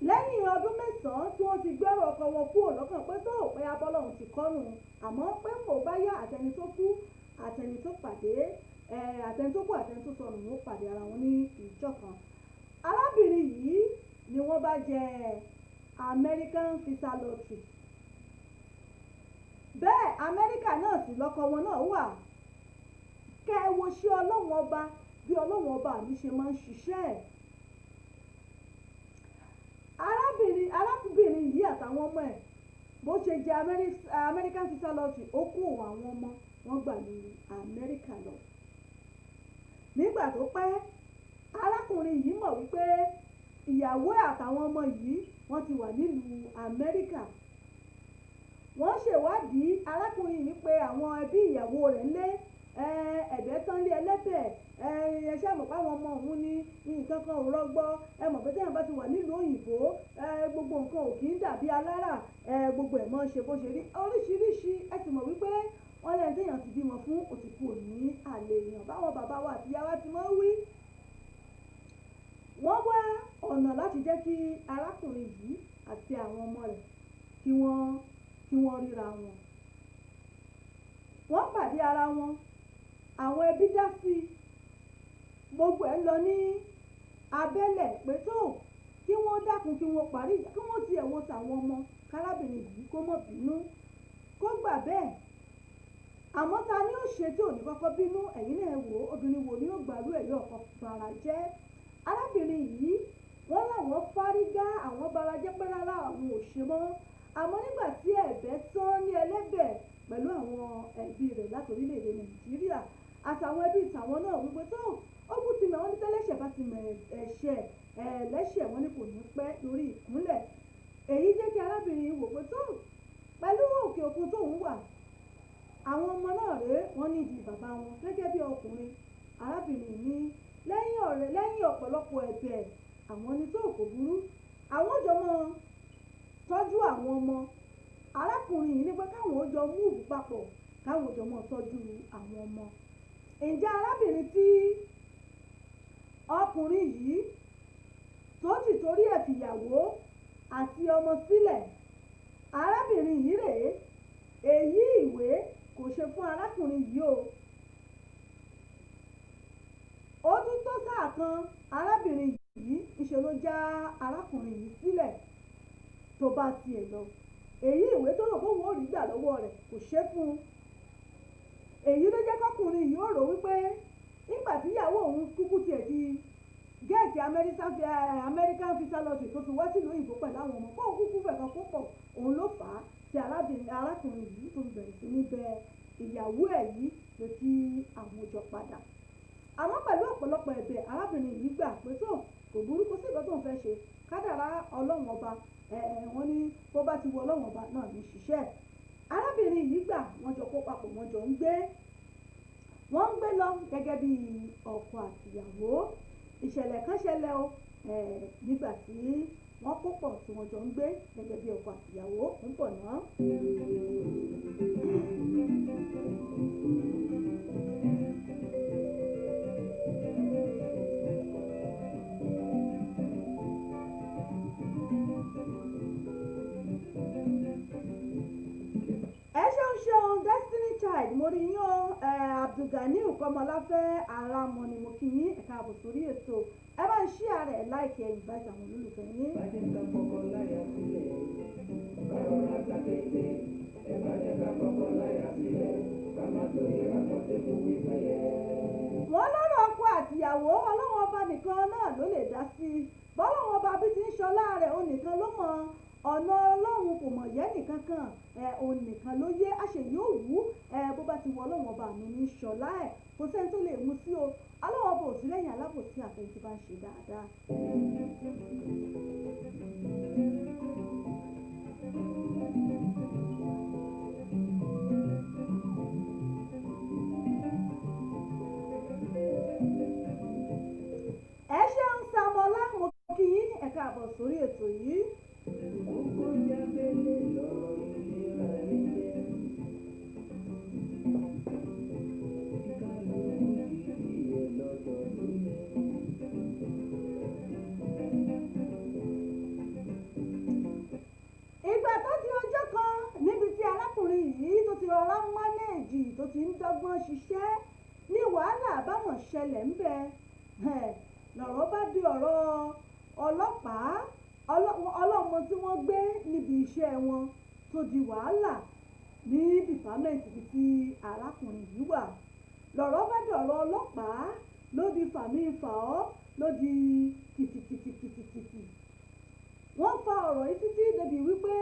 lẹ́yìn ọdún mẹ́sàn-án tí wọ́n ti gbẹ́rọ ọkọ wọn kúrò lọ́kàn pé tó pé abọ́lọ́run ti kọ́rùn àmọ́ pé kò bá yá àtẹni tó kú àtẹni tó pàdé àtẹni tó kú àtẹni tó sọnù wọn pàdé ara wọn ní ìjọ kan. arábìnrin yìí ni wọ́n bá jẹ American visa lottery. bẹ́ẹ̀ Amẹ́ríkà náà sì lọ́kọ wọn náà wà. kẹ́ ẹ wo ṣé ọlọ́run ọba bí ọlọ́run ọba mi ṣe máa ń ṣiṣẹ́ ẹ̀. arábìnrin yìí àtàwọn ọmọ ẹ̀ bó ṣe jẹ American visa lottery ó kó àwọn ọmọ wọn gbà ní Amẹ́ríkà lọ. Nígbà tó pẹ́ arákùnrin yìí mọ̀ wípé ìyàwó àtàwọn ọmọ yìí wọ́n ti wà nílùú Amẹ́ríkà. Wọ́n ṣèwádìí arákùnrin yìí pé àwọn ẹbí ìyàwó rẹ̀ lé ẹ̀bẹ̀ tán lé ẹlẹ́bẹ̀ ẹṣẹ́ mọ̀ páwọn ọmọ òun ní nǹkan kan ò rọgbọ mọ̀ pé téèyàn bá ti wà nílùú òyìnbó gbogbo nǹkan ò kì í dàbí alára gbogbo ẹ̀ mọ́ ṣe bó ṣe rí oríṣiríṣi ẹ sì mọ̀ wípé wọ́n lẹ́yìn téèyàn ti bímọ fún òtìkú òní àlè èèyàn báwọn bàbá wa àti ìyá wa ti mọ́ wí. Wọ́n wá ọ̀nà láti jẹ́ kí arákùnrin yìí àti àwọn ọmọ rẹ̀ kí wọ́n ríra wọn. Wọ́n pàdé ara wọn, àwọn ẹbí dá sí gbogbo ẹ̀ lọ ní abẹ́lẹ̀ pé tó kí wọ́n dákun kí wọ́n parí kí wọ́n ti ẹ̀wọ̀ tàwọn ọmọ kárábìnrin yìí kó mọ̀ bínú kó gbà bẹ́ẹ̀. Àmọ́ ta ni ó ṣe tí ò ní kọ́kọ́ bínú ẹ̀yin náà wò ó obìnrin wo ni ó gbàrú ẹ̀ yóò kọ́ bara jẹ́. Arábìnrin yìí wọ́n láwọn fárígá àwọn bara jẹ́ pé rárá àwọn ò ṣe mọ́. Àmọ́ nígbà tí ẹ̀bẹ̀ tán ní ẹlẹ́bẹ̀ pẹ̀lú àwọn ẹbí rẹ̀ láti orílẹ̀-èdè Nàìjíríà àtàwọn ẹbí tàwọn náà wípé tó ó kú ti mọ̀ wọ́n ní tẹ́lẹ̀ṣẹ̀ bá ti mọ̀ ẹ̀ṣẹ̀ lẹ́ṣẹ̀ wọ́n ní kò ní pẹ́ lórí ìkúnlẹ̀. Èyí jẹ́ kí arábìnrin wò pé tó pẹ̀lú òkè òkun tóun wà àwọn ọmọ náà rèé wọ́n ní ìdí bàbá wọn gẹ́gẹ́ bí ọkùnrin. Arábìnrin ní lẹ́yìn ọ̀pọ̀lọpọ̀ ẹ̀bẹ̀ àwọn ní tó kò burú àwọn jọ mọ́ tọ́jú àwọn ọmọ. Arákùnrin yìí ní pé káwọn ó jọ múùbù papọ̀ káwọn ó jọ mọ́ tọ́jú àwọn ọmọ. Ǹjẹ́ arábìnrin tí ọkùnrin yìí tó ti torí ẹ̀ fìyàwó àti ọmọ sílẹ̀ arábìnrin yìí rèé èyí ìwé kò ṣe fún arákùnrin yìí o. Ó tún tó sáà kan arábìnrin yìí ńṣe ló já arákùnrin yìí sílẹ̀ tó bá tiẹ̀ lọ. Èyí ìwé tó rò fóun ó rí gbà lọ́wọ́ rẹ̀ kò ṣe fún un. Èyí ló jẹ́ kọ́kùnrin yìí ó rò wípé nígbà tí ìyàwó òun kúkú tiẹ̀ di gẹ́ẹ̀tì American visa lottery tó fi wá sílùú òyìnbó pẹ̀lú àwọn ọmọ fóun kúkú fẹ̀kan kó pọ̀ òun ló fà á tí arákùnrin yìí tó bẹ̀rẹ̀ sí ní bẹ ìyàwó ẹ̀ yìí pé kí àwọn jọ padà. Àmọ́ pẹ̀lú ọ̀pọ̀lọpọ̀ ẹ̀bẹ̀ arábìnrin yìí gbà pé tó kò burú kó sí ìgbà tó ń fẹ́ ṣe kádàrá Ọlọ́run ọba wọ́n ní bó bá ti wọ Ọlọ́run ọba náà ní ṣiṣẹ́. Arábìnrin yìí gbà wọ́n jọ kó papọ̀ wọ́n jọ ń gbé lọ gẹ́gẹ́ bí ọkọ àtìyàwó. Ìṣẹ̀lẹ̀ kan ṣẹlẹ̀ o nígbà tí wọ́n kó pọ̀ tí wọ́n jọ ń gbé gẹ́gẹ́ bí ọkọ àtìyàwó ń bọ̀ náà. Destiny Child mo rí yín o Abdulganiu Kọ́mọláfẹ́ Aramọ ni mo kí yín ẹ̀ka àbò sórí ètò ẹ bá ń ṣí ààrẹ láìkí ẹ̀yìn bá ìtàwọn olólùfẹ́ yín. Bàjẹ́ ká kọ́kọ́ láyà sílẹ̀, báwo la ta kéde? Ẹ bàjẹ́ ká kọ́kọ́ láyà sílẹ̀, ká má torí akọ́tẹ́ fún wípé yẹ. Wọ́n lọ́rọ̀ ọkọ àtìyàwó Ọlọ́run ọba nìkan náà ló lè dá sí i. Bọ́lọ́run ọba bí ti ń ṣọlá rẹ̀ òun nìkan ló mọ̀ ọ̀nà Ọlọ́run kò mọ̀ yẹ́ nìkan kan òun nìkan ló yé àṣeyí òwú bó bá ti wọ Ọlọ́run ọba mi ní ṣọlá ẹ̀ kò sẹ́ni tó lè mú sí o. Ọlọ́run ọba ò sí lẹ́yìn alábòsí àfẹ́yìntì bá ń ṣe dáadáa. Ẹ ṣeun Sàmọ́lá mo kí yín ẹ̀ka àbọ̀ sórí ètò yìí. Kókó jábélé lọ́rọ̀ ìlera nílé. Kálukú ti fi ẹ̀ lọ́dọ̀ lónìí. Ìgbà tó di ọjọ́ kan níbi tí arákùnrin yìí tó ti rọra mánéèjì tó ti ń dọ́gbọ́n ṣiṣẹ́ ní wàhálà àbámọ̀ ṣẹlẹ̀ ń bẹ lọ̀rọ̀ bá di ọ̀rọ̀ ọlọ́pàá ọlọ́mọ tí wọ́n gbé níbi iṣẹ́ wọn tó di wàhálà ní dìpámẹ́ǹtì ibi tí arákùnrin yìí wà. Lọ̀rọ̀ bá di ọ̀rọ̀ ọlọ́pàá ló di fàmífàọ́ ló di kìtìkìtìkìtìkìtì. Wọ́n fa ọ̀rọ̀ yìí títí débi wípé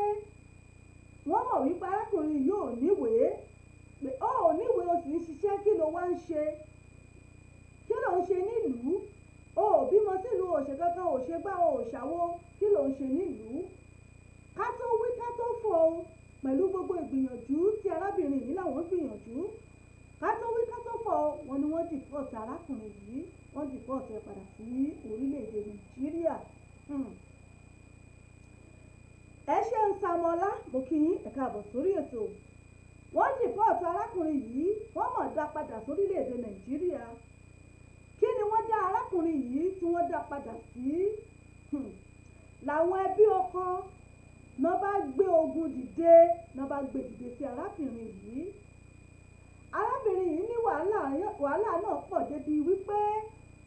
wọ́n mọ̀ wípé arákùnrin yìí ò níwèé pé ó níwèé o sì ń ṣiṣẹ́ kí ló wá ń ṣe kí ló ń ṣe nílùú o ò bímọ sílùú òṣè kankan òṣè gbá òṣàwó kí ló ń ṣe nílùú ká tó wí ká tó fọ̀ o pẹ̀lú gbogbo ìgbìyànjú tí arábìnrin yìí làwọn gbìyànjú ká tó wí ká tó fọ̀ wọn ni wọ́n dìpọ́ọ̀tì arákùnrin yìí wọ́n dìpọ́ọ̀tì ẹ̀ padà sí orílẹ̀-èdè Nàìjíríà. Ẹ ṣe ń Sàmọ́lá mo kí yín ẹ káàbọ̀ sórí ètò wọ́n dìpọ́ọ̀tì arákùnrin yìí wọ́n mọ̀ dá padà sórílẹ̀-èdè Nàìjíríà kí ni wọ́n dá arákùnrin yìí tí wọ́n dá padà sí làwọn ẹbí ọkọ náà bá gbé ogun dìde náà bá gbé dìde sí arábìnrin yìí ní wàhálà náà pọ̀ débi wípé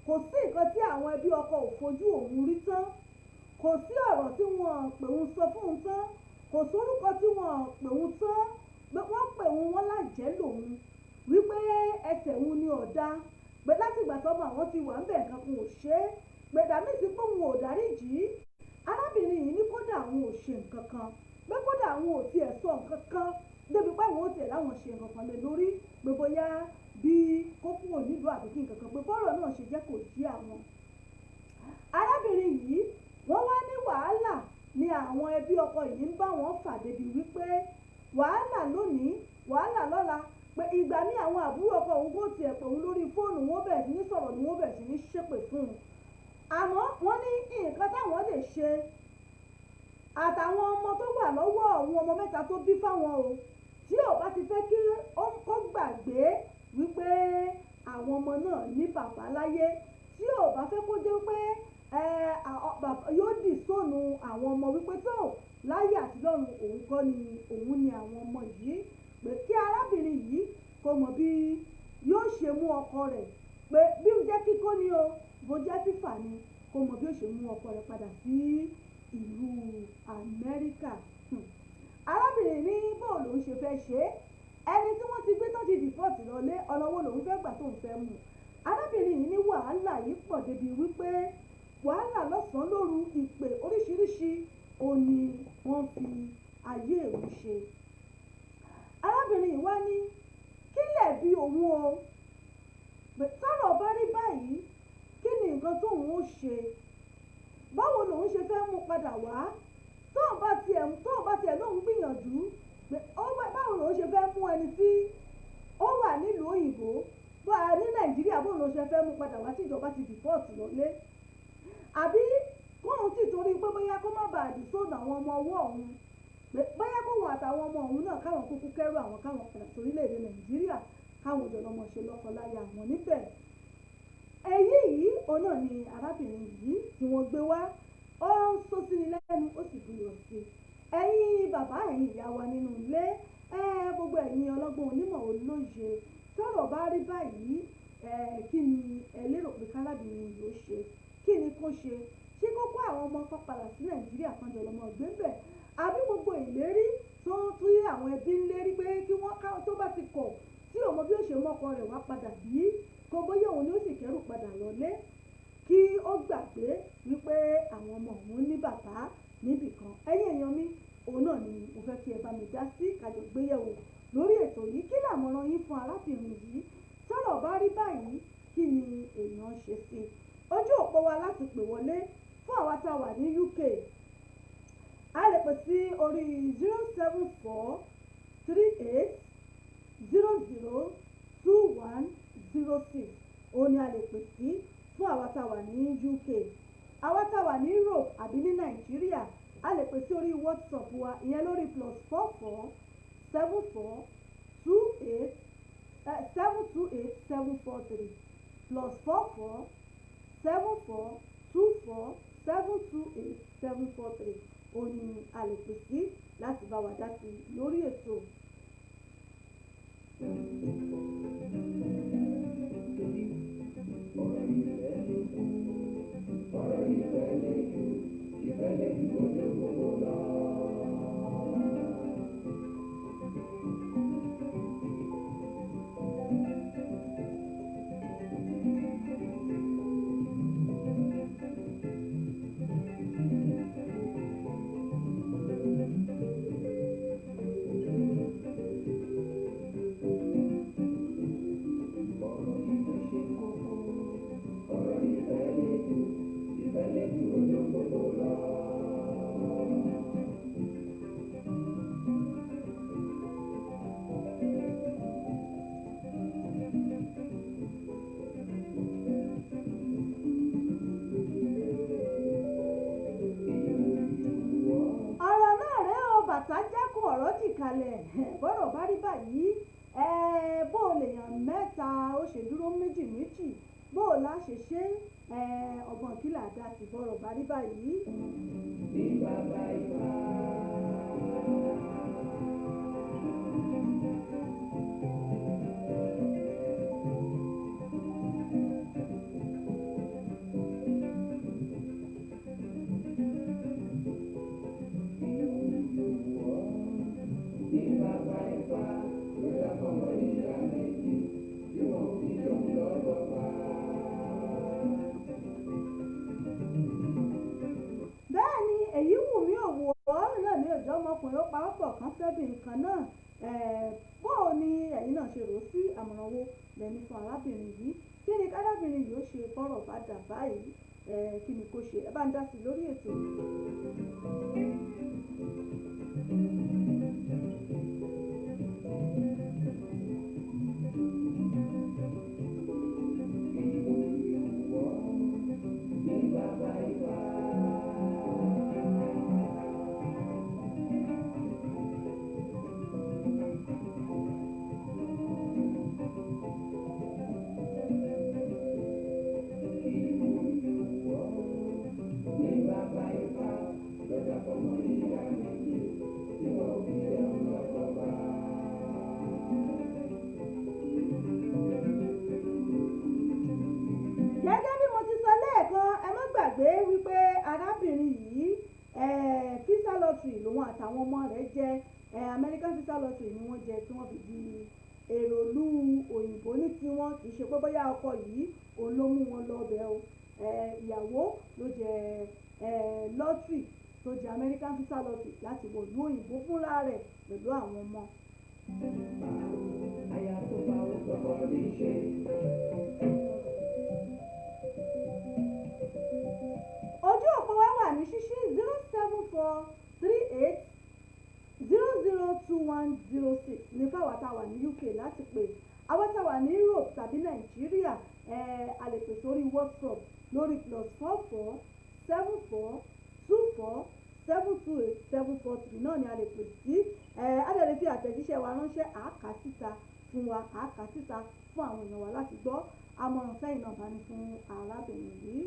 kò sí nǹkan tí àwọn ẹbí ọkọ ò fojú òun rí tán kò sí ọ̀rọ̀ tí wọ́n pè ń sọ fún un tán kò sórúkọ tí wọ́n pè ń tán wọ́n pè ń wọ́n lájẹ́ lòun wípé ẹsẹ̀ òun ni ọ̀dà pé látìgbà tọ́mọ àwọn ti wà ń bẹ̀ nǹkan kan ò ṣe é pé dàmí sí pé òun ò dáríjì arábìnrin yìí ní kódà àwọn ò ṣe nǹkan kan pé kódà àwọn ò tiẹ̀ sọ nǹkan kan débi pé àwọn ò tiẹ̀ láwọn ṣe nǹkan kan lé lórí pé bóyá bí kókó onílù àbíkí nǹkan kan pé bọ́rọ̀ náà ṣe jẹ́ kò yí àwọn. arábìnrin yìí wọ́n wá ní wàhálà ni àwọn ẹbí ọkọ yìí ń bá wọn fà débi wípé wàhálà lónìí wàhálà lọ́la pé ìgbà ní àwọn àbúrò ọkọ òun kò tiẹ̀ pè òun lórí fóònù wọn bẹ̀rẹ̀ sí ní sọ̀rọ̀ ni wọ́n bẹ̀rẹ̀ sí ní ṣépè fún un àmọ́ wọ́n ní nǹkan táwọn lè ṣe àtàwọn ọmọ tó wà lọ́wọ́ àwọn ọmọ mẹ́ta tó bí fáwọn o tí ò bá ti fẹ́ kí ó gbàgbé wípé àwọn ọmọ náà ní bàbá láyé tí ò bá fẹ́ kó jẹ́ pé yóò dì sóònù àwọn ọmọ wípé tó láyé àti lọ́run òun kọ́ ni òun ni àwọn ọmọ yìí pé kí arábìnrin yìí kó mọ̀ bí yóò ṣe mú ọkọ rẹ̀ pé bí ó jẹ́ kíkó ni o bó jẹ́ fífà ni kó mọ̀ bí ó ṣe mú ọkọ rẹ̀ padà sí ìlú Amẹ́ríkà. arábìnrin ní bóò lòún ṣe fẹ́ ṣe é ẹni tí wọ́n ti gbé tó ti dìpọ́ọ̀tì lọlé ọ̀nà wo lòún fẹ́ gbà tó ń fẹ́ mú arábìnrin yìí ní wàhálà yìí pọ̀ débi wípé wàhálà lọ́sàn-án lóru ìpè oríṣiríṣi òní wọ́n fi ayé òun ṣe. arábìnrin yìí wá ní kílẹ̀ bí òun o tọ́rọ̀ bá rí báyìí kí ni nǹkan tóun ó ṣe báwo lòun ṣe fẹ́ mú padà wá tóun bá tiẹ̀ lóun gbìyànjú báwo lòun ṣe fẹ́ mú ẹni tí ó wà nílùú òyìnbó ní Nàìjíríà bóun lòun ṣe fẹ́ mú padà wá tí ìjọba ti dìpọ́ọ̀tì lọ́lé àbí kóun sì torí pé bóyá kó má bàa dìsóònù àwọn ọmọ ọwọ́ òun bóyá kóun àtàwọn ọmọ òun náà káwọn kúkú kẹ́rù àwọn káwọn padà sórílẹ̀-èdè Nàìjíríà káwọn ìjọba ọmọ ṣe lọ́kọ láya àwọn níbẹ̀. èyí yìí òun náà ni arábìnrin yìí tí wọ́n gbé wá ó ń sọ sí ni lẹ́nu ó sì buyọ̀ sí ẹ̀yin bàbá ẹ̀yin ìyá wa nínú ilé gbogbo ẹ̀yin ọlọ́gbọ́n onímọ̀ olóye tọ́rọ̀ bá rí báyìí kí ni ẹ lérò pé kárábìnrin yìí ó ṣe kí ni kó ṣe ṣé kó kó àwọn ọmọ kan padà sí Nàìjíríà kan jọ lọmọ gbé bẹ̀ àbí gbogbo ìlérí tó tún yé àwọn ẹbí ń lérí pé kí wọ́n ká tó bá ti kọ̀ tí òun bí ó ṣe mọ́kọ rẹ̀ wá padà bí kó bóyá òun ni ó sì kẹ́rù padà lọlé kí ó gbàgbé wípé àwọn ọmọ òun ní bàbá níbì kan ẹ̀yin èèyàn mi òun náà ni mo fẹ́ kí ẹ bá mi dá sí kájọ gbéyẹ̀wò lórí ètò yìí kí làmọ̀ràn yín fún arábìnrin yìí tọ́rọ̀ bá rí báyìí kí ni èèyàn ṣe sí ojú òpó wa láti pè wọlé fún àwa tá a wà ní UK a lè pè sí orí 07438002106 òun ni a lè pè sí fún àwa tá a wà ní UK àwa tá a wà ní Europe àbí ní Nàìjíríà a lè pè sí orí WhatsApp wa ìyẹn lórí +44 728 òun ni a lè pè sí láti bá wa dá sí lórí ètò. bọ́rọ̀ bá rí báyìí bó o lè yàn mẹ́ta ó ṣe dúró méjì méjì bó o lá ṣe ṣe ọgbọ́n kí là dá sí bọ́rọ̀ bá rí báyìí. bí bàbá ìwà. èyí wù mí òwò náà ní ọjọ́ ọmọkùnrin ó pawọ́pọ̀ kan fẹ́bìnrin kan náà bóò ni ẹ̀yin náà ṣe rò sí àmọ̀ràn wo lẹ́ni fún arábìnrin yìí kí ni kárábìnrin yìí ó ṣe bọ́rọ̀ bá dà báyìí kí ni kò ṣe ẹ bá ń dá sí lórí ètò. wípé arábìnrin yìí visa lottery lòun àtàwọn ọmọ rẹ̀ jẹ American visa lottery ni wọ́n jẹ tí wọ́n fi di èrò ìlú òyìnbó ní tiwọn kì í ṣe pé bóyá ọkọ yìí òun ló mú wọn lọ bẹ̀ o ìyàwó ló jẹ lottery tó jẹ American visa lottery láti wọ ìlú òyìnbó fúnra rẹ̀ pẹ̀lú àwọn ọmọ. àyà tó bá wọn sọ̀rọ̀ ní ṣe. ojú òpó wa wà ní ṣíṣí 07438002106 ní fáwọn tá a wà ní UK láti pè àwọn tá a wà ní Europe tàbí Nàìjíríà a lè pè sórí WhatsApp lórí +447424728743 náà ni a lè pè sí a lè fi àtẹ̀jíṣẹ́ wa ránṣẹ́ àáká síta fún wa àáká síta fún àwọn èèyàn wa láti gbọ́ àmọ̀ràn sẹ́yìn náà bá ní fún arábìnrin yìí.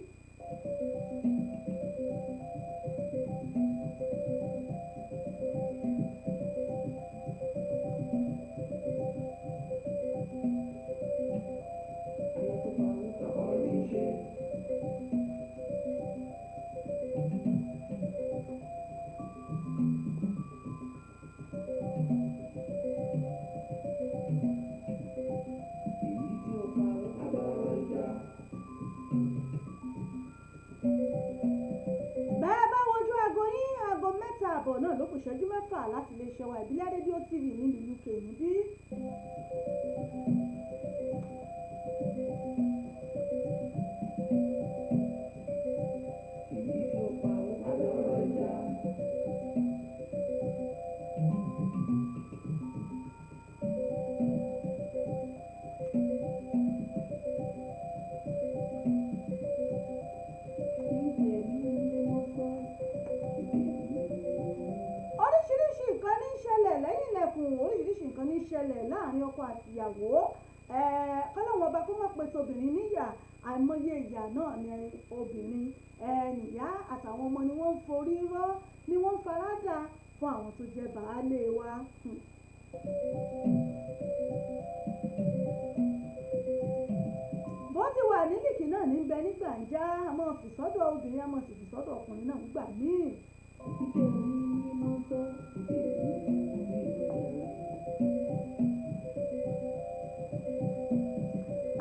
náà ló kù ṣẹ́jú mẹ́fà láti lè ṣe wa ìbílẹ̀ rédíò TV nílùú UK níbí. oríṣiríṣi nǹkan ní ṣẹlẹ̀ láàrin ọkọ àti ìyàwó kọ́lọ́wọ́n ọba kó má pèsè obìnrin níyà àìmọye ìyà náà ni obìnrin nìyá àtàwọn ọmọ ni wọ́n ń forí rọ́ ni wọ́n ń faradà fún àwọn tó jẹ́ baálé wa. bó ti wà nílìkì náà ní bẹ nígbà ń já a máa fi sọ́dọ̀ obìnrin a máa sì fi sọ́dọ̀ ọkùnrin náà nígbà míì. ìdè mi ni mo sọ ìdè mi.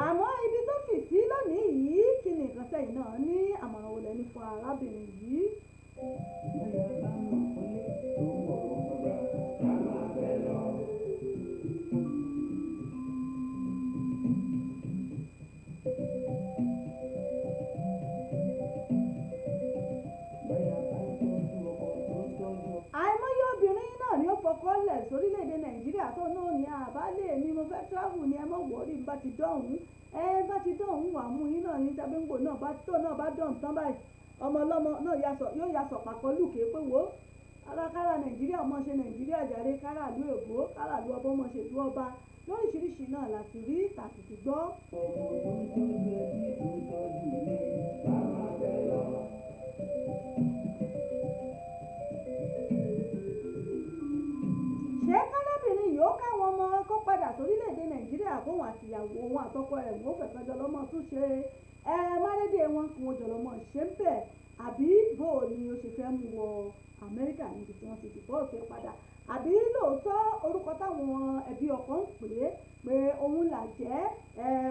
àmọ́ ibi tó fì sí lónìí yìí kí ni nǹkan sẹ́yìn náà ní àmọ̀ràn wo lẹ́ni fún arábìnrin yìí. àìmọye obìnrin náà ni ó fọkọ lẹ̀ sórílẹ̀-èdè Nàìjíríà tó náà ní àbálẹ̀ mi mo fẹ́ travel ni ẹ mọ̀ wọ́ọ́rì bá ti dọ̀hún bá ti dọ̀hún wà mú yín náà ní tábẹ́ńgbò náà bá dọ̀hún tán báyìí ọmọ ọlọ́mọ náà yóò yasọ̀ pàkọ́ lùkè pé wo alákàrà nàìjíríà mọ̀ ṣe nàìjíríà jàre káràlú èbó káràlú ọba mọ̀ ṣe ìlú ọba lóríṣiríṣi náà láti rí tàbí ti gbọ́. ṣé kálábìnrin yìí ó káwọn ọmọ kó padà sórílẹ̀‐èdè nàìjíríà kóhun àtìyàwó òun àtọkọ rẹ̀ wọ́n fẹ̀kan jọlọ́mọ tún ṣe márédè wọn kí wọ́n jọlọ́mọ ṣe ń bẹ̀ àbí bó ni o ṣe fẹ́ mú wọ amẹ́ríkà níbi tí wọ́n ti dìbọ́ọ̀sì padà àbí lóòótọ́ orúkọ táwọn ẹbí ọkọ ń pè é pé òun là jẹ́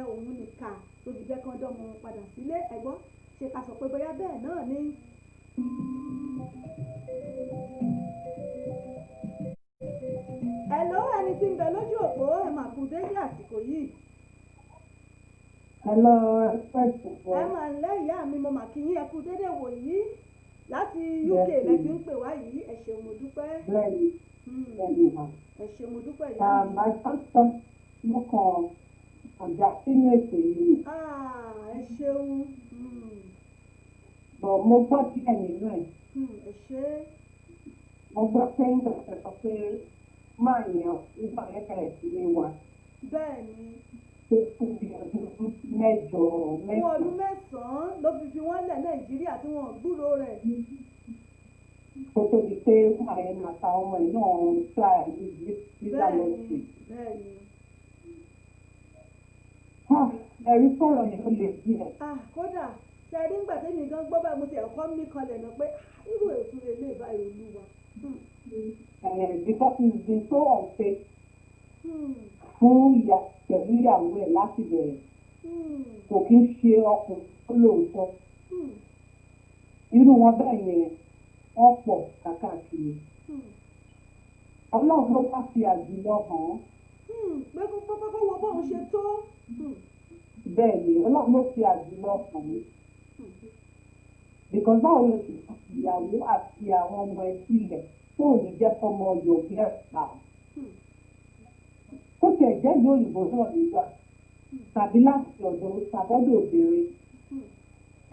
òun nìkà tó fi jẹ́ kán dọ́mọ padà sílé ẹ̀gbọ́n ṣe ká sọ pé bóyá bẹ́ẹ̀ náà ni. Hello ẹni tí ń bẹ lójú òpó ẹ mà kú dédé àsìkò yìí. Hello, ẹ mà ńlẹ́ ìyá mi mo mà kí yín ẹ kú dédé wò yìí láti UK lẹ fi ń pè wá yìí ẹ ṣé mo dúpẹ́. Ẹ ṣé mo dúpẹ́ ìyá mi. My first time mo kàn ọjà sínú ètò yìí. Ẹ ṣeun. Bọ̀ mo gbọ́ díẹ̀ nínú ẹ̀. Ẹ ṣé. Mo gbọ́ pé ń bẹ̀rẹ̀ sọ pé máa yàn nígbà lẹ́kẹ̀rẹ̀ sílé wa. Bẹ́ẹ̀ni. Tó fún bí ọdún mẹ́jọ fún ọdún mẹ́sàn-án ló fi wọ́n lẹ̀ nàìjíríà tí wọ́n gbúrò rẹ̀. Kó tó di pé máa yẹn àtà ọmọ ẹ̀ náà ń ṣá ìgbésà lọ sí. Bẹ́ẹ̀ni. Ẹ̀rí sọ̀rọ̀ yẹn ó lè bí ẹ̀. Kódà ṣe rí ńgbà tí nìkan gbọ́ báyìí mo ti ẹ̀kọ́ mí kanlẹ̀ náà pé irú ètò ilé ìbáyìí olúwa. Because it's been so unfair fún ìyá pẹ̀lú ìyàwó ẹ̀ láti bẹ̀rẹ̀ kò kí ń ṣe ọkùnrin tó lóòótọ́ irú wọn bẹ́ẹ̀ yẹn wọ́n pọ̀ káàkiri ọlọ́run ló bá fi àjùlọ hàn án. pé kókó wo bóun ṣe tó. bẹ́ẹ̀ ni ọlọ́run ló fi àjùlọ hàn mí because báwo ló ṣe ìyàwó àti àwọn ọmọ ẹ sílẹ̀ tó ò ní jẹ́ fọmọ yòókè ẹ̀ pa ó tẹ̀ jẹ́ ìlú òyìnbó náà nígbà tàbí láti ọ̀dọ̀ sàbọ́dọ̀ obìnrin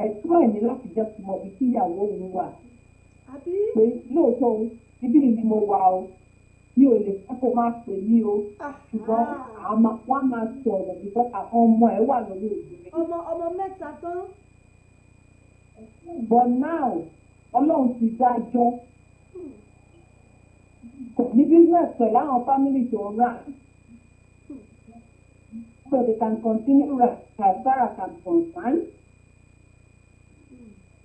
ẹ̀tọ́ ẹ̀ ní láti jẹ́ kí mọ̀ bí kí ìyàwó òun wà pé lóòótọ́ ibi ni mo wà o mi ò lè fẹ́ kó máa pè mí o ṣùgbọ́n wọ́n máa sọ̀rọ̀ nígbà àwọn ọmọ ẹ̀ wà lórí obìnrin. ọmọ mẹ́ta tán. but now ọlọ́run ti dájọ́ kò ní business pẹ̀lú àwọn family tó ń rà. So they can continue as far as I'm concerned.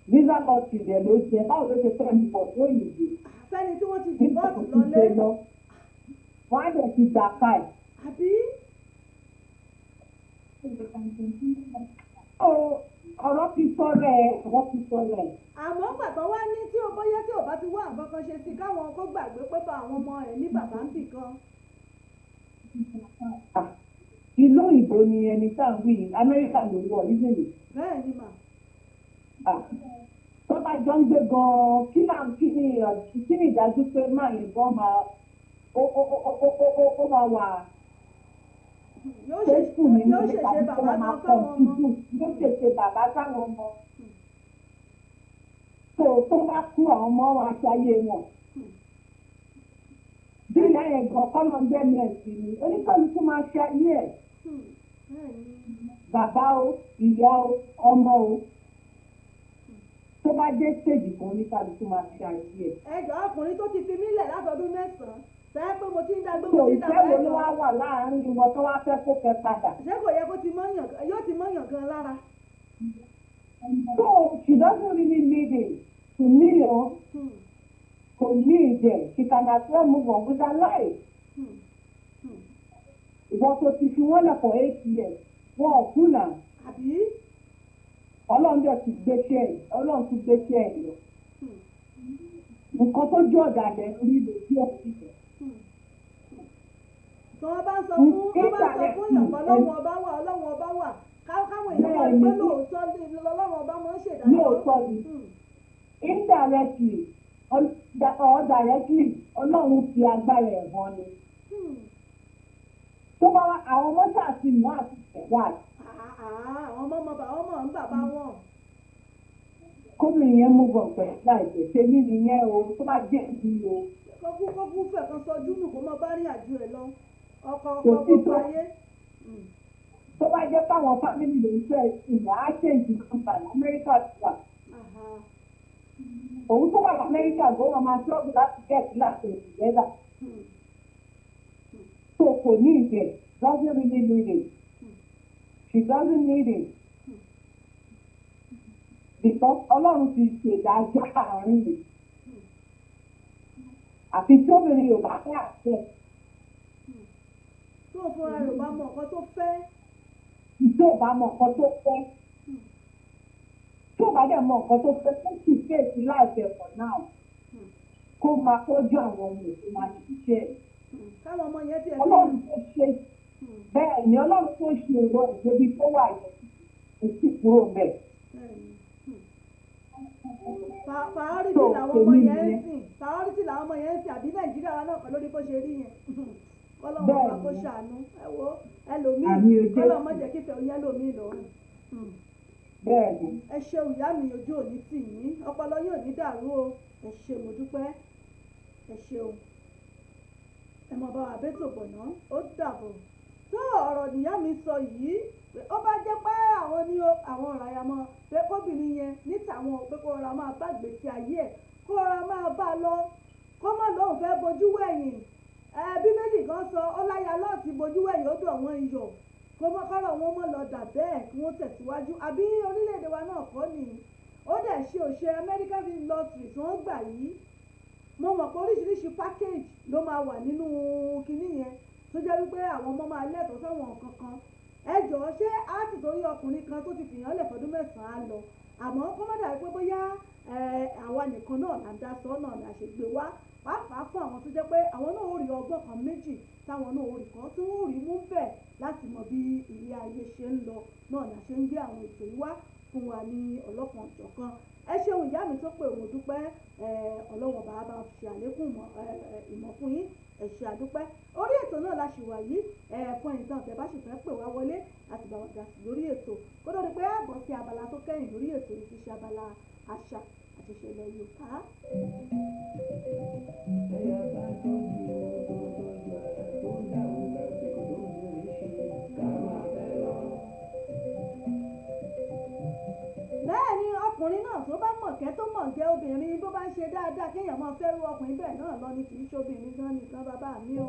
Visa lottery dẹ̀ ló jẹ báwo ló ṣe fẹ́ mi pọ̀ tó yìí. Fẹ́ni tí wọ́n ti dìbọ́ọ̀tì lọlé. Wọ́n á dẹ̀ ti gbà ká ẹ̀. Àbí? Ọ̀rọ̀ ti sọ̀rọ̀ ẹ̀. Àmọ́ gbàgbọ́ wá ní tí o bóyá tí o bá ti wá nǹkan kan ṣe sí káwọn kó gbàgbé pé bá àwọn ọmọ ẹ̀ ní bàbá ń bì kan. Ìlú òyìnbó ni ẹni tá à ń wí Amẹ́ríkà ló wọ̀ ìzèlè. Bẹ́ẹ̀ ni mà. Tó bá jọ ń gbé gan-an kí ni ìdájú pé máa yẹn gan máa ó máa wà. Yóò ṣèṣe bàbá kan fáwọn ọmọ. Yóò ṣèṣe bàbá sáwọn ọmọ. Tó bá kú àwọn ọmọ wọn àti ayé wọn. Bí ìyá yẹn gan kọ́nà gbẹ́mí ẹ̀ sí ni oníkàlùkù máa ṣe ayé ẹ̀. Bàbá o, ìyá o, ọmọ o. Tó bá dé stéèjì kan oníkàlùkù máa ṣe ayé ẹ̀. Ẹjọ́ ọkùnrin tó ti fi mí lẹ̀ látọdún mẹ́sàn-án sẹ́yìn pé mo ti ń dàgbé mo ti ń dàgbé. Ìfẹ́ wo ló wá wà láàárín wọn tó wá fẹ́ kó fẹ́ padà? Ṣé kò yẹ kó yóò ti mọ́yàn gan lára? So she doesn't really need it. To me, kò ní ìjẹ́ she can as well move on with her life. Ìwọ́n tó ti fi wọ́n lẹ̀ for 8 years wọ́n ò kú náà. Àbí? Ọlọ́run dẹ̀ ti gbéṣẹ́ ẹ̀ lọ. Nǹkan tó jẹ́ ọ̀dàlẹ̀ orí lè bí ọ̀sìn rẹ̀. Tí wọ́n bá ń sọ fún ìyàpọ̀ ọlọ́run ọba wà káwọn èèyàn máa gbé lóòótọ́ lọ́lọ́run ọba máa ń ṣèdájọ́. Lóòótọ́ ni indirectly or directly ọlọ́run fi agbára ẹ̀ hàn ni. Tó bá wá àwọn ọmọ ṣàti mú àti tẹ̀wá. Àwọn ọmọ ń bàbá wọn. Kò kóbìnrin yẹn mú bọ̀ pẹ̀lú láìpẹ́ tèmi nìyẹn o tó bá jẹ́ ìdí o. kọ́kú fẹ̀ kan sọjú nù kó má bá rìn àjò ẹ̀ lọ ọkọ̀ Kò sí gbogbo tó. ayé. tó bá jẹ́ káwọn fámìlì ló ń fẹ́ ìgbà á ṣe ìdìbò Amẹ́ríkà ti wà. òun tó wà lamẹ́ríkà ló wà máa ṣọ́ọ̀bù láti get láti ìgbẹ́dà. so kò ní ìfẹ́ doesn't really need it. She doesn't need it. Because Ọlọ́run ti ṣèdájọ́ àárín rẹ̀. Àfi tí obìnrin yóò bá fẹ́ àṣẹ. tó o fúnra rẹ̀ ò bá mọ nǹkan tó fẹ́. Tí ò bá mọ nǹkan tó fẹ́. Tí ò bá dẹ̀ mọ nǹkan tó fẹ́ tó sì fèsì láìpẹ́ for now. Kó máa tọ́jú àwọn ọmọ ètò máa ṣiṣẹ́. káwọn ọmọ yẹn tiẹ̀ Ọlọ́run tó ṣe bẹ́ẹ̀ ni Ọlọ́run tó ṣe ìwọ ìgbébi tó wà yẹn kò sì kúrò bẹ́ẹ̀. priority làwọn ọmọ yẹn ń sìn priority làwọn ọmọ yẹn ń sìn àbí Nàìjíríà wa náà kan lórí bó ṣe rí yẹn kọ́lọ́mù bá kó ṣàánú ẹ wo ẹlòmíì kọ́lọ́mù jẹ́ kífẹ́ oyún ẹlòmíì lọ́rùn. Bẹ́ẹ̀ni. ẹ ṣeun ìyá mi ojú òní tì yín ọpọlọ yóò ní dàrú o ẹ ṣe mo dúpẹ́ ẹ ṣeun ẹ mọ̀ bá wa bẹ́tò bọ̀ ná ó dàbọ̀ tó ọ̀rọ̀ nìyá mi sọ yìí ó bá jẹ́ pé àwọn ní àwọn ọ̀rọ̀ àyàmọ́ pé kóbìnrin yẹn níta àwọn pé kó rọra máa bá gbèsè ayé ẹ̀ kó rọra máa bá a lọ kó má lóun fẹ́ bojú wẹ̀yìn bíbélì kan sọ ó láyà lọ́ọ̀tì bojú wẹ̀yìn ó dọ̀ wọ́n iyọ̀ kó mọ́ kọ́rọ̀ wọn mọ́ lọ dà bẹ́ẹ̀ kí wọ́n tẹ̀síwájú àbí orílẹ̀-èdè wa náà kọ́ nìyí ó dẹ̀ ṣe òṣè American lottery tí wọ́n gbà yìí mo mọ̀ pé oríṣiríṣi package ló máa wà nínú kinní yẹn tó jẹ́ wípé àwọn ọmọ máa lẹ́tọ̀ọ́ sáwọn nǹkan kan ẹ jọ̀ọ́ ṣé á ti torí ọkùnrin kan tó ti fìyàn lẹ̀ fọdún 9 á lọ àmọ́ kó má dàbí pé bóyá àwa nìkan náà là ń dá sọ náà là ṣe gbé wá pàápàá fún àwọn tó jẹ́ pé àwọn náà ó rí ọgbọ́n kan méjì táwọn náà ó rí kan tí wọ́n ó rí mú bẹ́ẹ̀ láti mọ bí ilé ayé ṣe ń lọ náà là ṣe ń gbé àwọn ètò yìí wá fún wa ní ọlọ́kan ọ̀jọ̀kan ẹ ṣeun ìyá mi tó pé òun dúpẹ́ ọlọ́wọ́n bàbá ṣe àlékún ìmọ̀ fún yín ẹ ṣé àdúpẹ́ orí ètò náà la ṣì wà yìí fún ẹ̀yìn tán tẹ́ bá sì fẹ́ pè wá wọlé àti bá wa dá sí lórí ètò kó tó di pé àbọ̀ sí abala tó kẹ́yìn lórí ètò yìí ti ṣe abala àṣà àti ìṣẹ̀lẹ̀ Yorùbá. bẹ́ẹ̀ ni ọkùnrin náà tó bá mọ̀kẹ́ tó mọ̀gẹ́ obìnrin bó bá ń ṣe dáadáa kéèyàn máa fẹ́rù ọkùnrin bẹ́ẹ̀ náà lọ ni kì í ṣobìnrin gan nìkan bàbá mi o.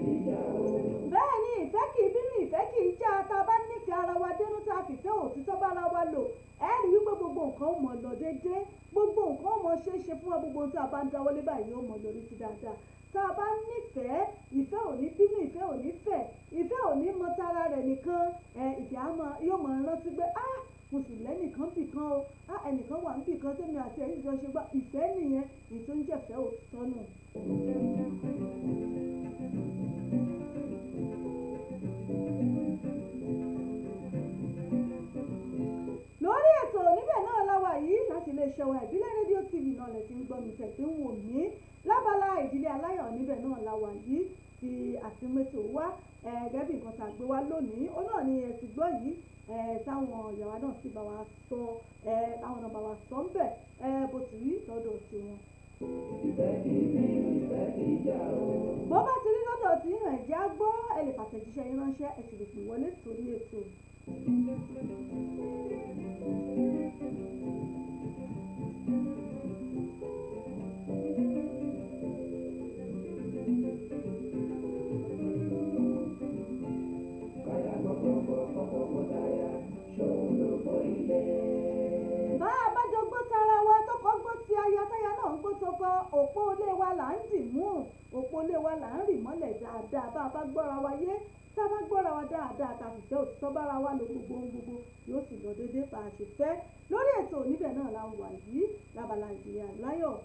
bẹ́ẹ̀ ni ìfẹ́ kì í bínú ìfẹ́ kì í já tá a bá nífẹ̀ẹ́ ara wa dénú tá a fìfẹ́ òtítọ́ bára wa lò ẹ rí wípé gbogbo nǹkan ó mọ̀ lọ déédéé gbogbo nǹkan ó mọ̀ ṣeé ṣe fún wa gbogbo tá a bá ń dáwọ́lé báyìí ó mọ̀ lórí ti dáadáa tá a bá nífẹ̀ẹ́ ìfẹ́ ò ní bínú ìfẹ́ ò ní fẹ̀ ìfẹ́ ò ní mọ tara rẹ̀ nìkan ìfẹ́ yóò mọ̀ rántí pé mo sì lẹ́nìkan bì kan o ẹnìkan wà níbì kan tẹ́mi àti ẹ̀yìn ìjọ ṣe gbá ìfẹ́ nìyẹn èyí tó ń jẹ̀fẹ́ òtítọ́ nù. lórí ètò níbẹ̀ náà láwa yìí láti iléeṣẹ́ wa ìbílẹ̀ rédíò tv náà lẹ̀ ti ń gbọ́ mi tẹ̀ tí ń wò mí lábala ìdílé aláyọ̀ níbẹ̀ náà láwa yìí ti àtìmẹ́tò wá gẹ́gẹ́ bí nǹkan tá a gbé wá lónìí ó náà ni ẹ ti gbọ́ yìí táwọn ìyàwó náà sì bá wa sọ táwọn náà bá wa sọ ń bẹ̀ bó ti rí lọ́dọ̀ tiwọn. bó bá ti rí lọ́dọ̀ tí nàìjíríà gbọ́ ẹ lè pàtẹ́jíṣẹ́ yín ránṣẹ́ ẹ sì lè pè wọlé sórí ètò. bá a bá jọ gbó tara wa tọkọ gbó ti aya táya náà ń gbó tọkọ òpó ilé wa là ń dì mú òpó ilé wa là ń rì mọ́lẹ̀ dáadáa bá a bá gbọ́ra wa yé tá a bá gbọ́ra wa dáadáa tá a sì fẹ́ òtítọ́ bára wa lo gbogbo ohun gbogbo yóò sì lọ déédéé bá a ṣe fẹ́ lórí ètò níbẹ̀ náà la wà yìí lábala ìdílé aláyọ̀.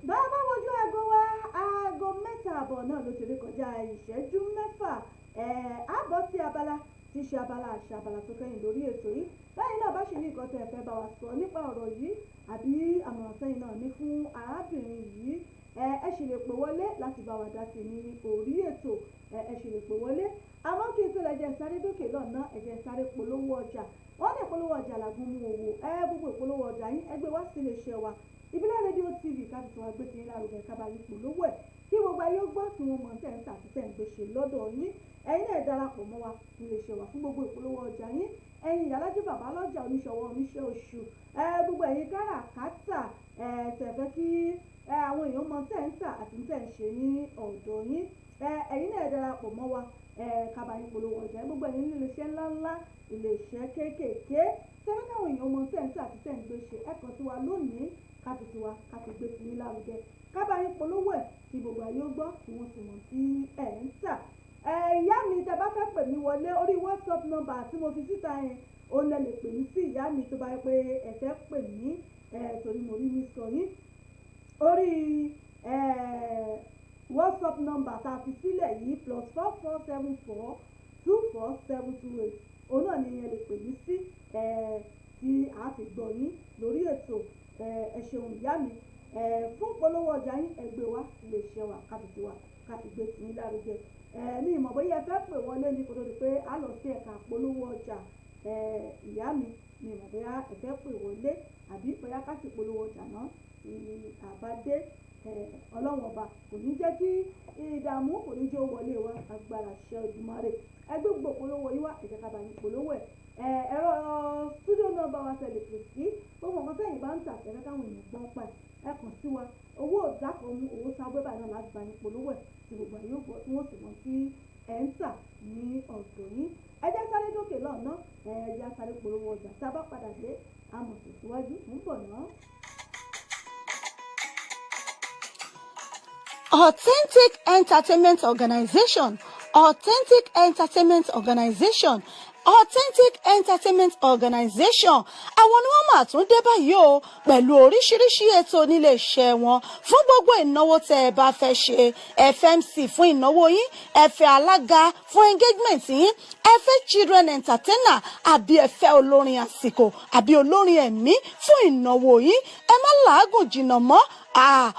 bá a bá wojú aago wa aago 7:00 náà ló ti rí kọjá ìṣẹ́jú 6 á bọ́ sí abala tí ṣe abala àṣà abala tó kẹ́yìn lórí ètò yìí. lẹ́yìn náà bá ṣe ní nǹkan tẹ́ ẹ fẹ́ bá wa sọ nípa ọ̀rọ̀ yìí àbí àmọ̀ràn sẹ́yìn náà ní fún arábìnrin yìí, ẹ ṣì lè pè wọlé láti bá wa dá sí ní orí ètò, ẹ ṣì lè pè wọlé. àmọ́ kí n tó lè jẹ́ sáré dókè lọ́nà ẹ̀jẹ̀ sáré polówó ọjà. wọ́n ní ìpolówó ọjà làgùn mú owó, gbogbo ìpolówó ọjà yín ẹgbẹ́ wá sí iléeṣẹ́ wa Ìbílẹ̀ rédíò TV káfí tí wọ́n gbé sí lárugẹ kábàáyé polówó ẹ̀ kí gbogbo ayé gbọ́ kí wọ́n mọ̀ tẹ̀ ń tà tẹ̀ ń gbé ṣe lọ́dọ̀ yín. ẹ̀yin náà darapọ̀ mọ́ wa iléeṣẹ́ wa fún gbogbo ìpolówó ọjà yín. ẹ̀yin ìyálájẹ́ bàbá lọ́jà oníṣòwò oníṣẹ́ oṣù, gbogbo ẹ̀yin káràkátà tẹ̀fẹ́ kí àwọn èèyàn mọ̀ tẹ̀ ń tà àti tẹ̀ ń ṣe ní ọ̀dọ̀ yín. ẹ̀yin náà darapọ̀ mọ́ wa kábàáyé polówó ọjà gbogbo ẹ̀yin iléeṣẹ́ ńláńlá iléeṣẹ́ kéékèèké tẹ́lẹ̀ káwọn èèyàn mọ̀ tẹ̀ ń tà àti tẹ̀ ń gbé ṣe ẹ̀kọ́ tiwa lónìí káfi tiwa káfi gbé sí lárugẹ kábàáyé polówó ẹ̀ kí gbogbo ayé gbọ́ kí wọ́n sì mọ̀ sí ẹ̀ ń tà. ìyá mi tẹ́ bá fẹ́ pè mí wọlé orí WhatsApp number tí mo fi síta yẹn ó lè pè mí sí ìyá mi tó bá yẹ pé ẹ fẹ́ pè mí torí mo rí mi sọ yín orí WhatsApp number tá a fi sílẹ̀ yìí +4474247228 òun náà ni ẹ lè pè mí sí tí a fi gbọ́ yín lórí ètò. ẹ ṣeun ìyá mi fún polówó ọjà yín ẹgbẹ́ wa lè ṣe wà káfíńtì wa káfí gbé sí yín lárugẹ. ní ìmọ̀ bóyá ẹ fẹ́ pè wọlé ní kó tó di pé a lọ sí ẹ̀ka polówó ọjà ìyá mi ní ìmọ̀ bóyá ẹ fẹ́ pè wọlé àbí bóyá ká sì polówó ọjà náà ní àbádé. ọlọ́wọ̀n ọba kò ní jẹ́ kí ìdààmú kò ní jẹ́ ó wọlé wa agbára ṣe Olódùmarè. ẹgbẹ́ gbogbo polówó yín wá ẹ̀jẹ̀ ká bá yín polówó ẹ̀. ẹ̀rọ studio number wa tẹ̀lé pè sí gbogbo nǹkan tẹ̀yìn bá ń tà tẹ̀lé káwọn èèyàn gbọ́n pa ẹ̀ kàn sí wa owó ìdákọ̀ọ́mú owó sábẹ́ báyìí náà láti bá yín polówó ẹ̀ tí gbogbo àyè ó gbọ́ tí wọ́n sì mọ̀ sí ẹ̀ ń tà ní ọ̀dọ̀ yín. ẹ jẹ́ sáré dókè lọ́nà ẹ jẹ́ sáré polówó ọjà tá a bá padà dé àmọ̀ tẹ̀síwájú ń bọ̀ náà. Authentic Entertainment Organization, Authentic Entertainment Organization, Authentic Entertainment Organization àwọn ni wọ́n máa tún dé báyìí o pẹ̀lú oríṣiríṣi ètò nílé iṣẹ́ wọn fún gbogbo ìnáwó tẹ́ ẹ bá fẹ́ ṣe. FMC fún ìnáwó yín, ẹ fẹ́ alága fún engagement yín, ẹ fẹ́ children entertainer àbí ẹ fẹ́ olórin àsìkò àbí olórin ẹ̀mí fún ìnáwó yín. ẹ má làágùn jìnnà mọ́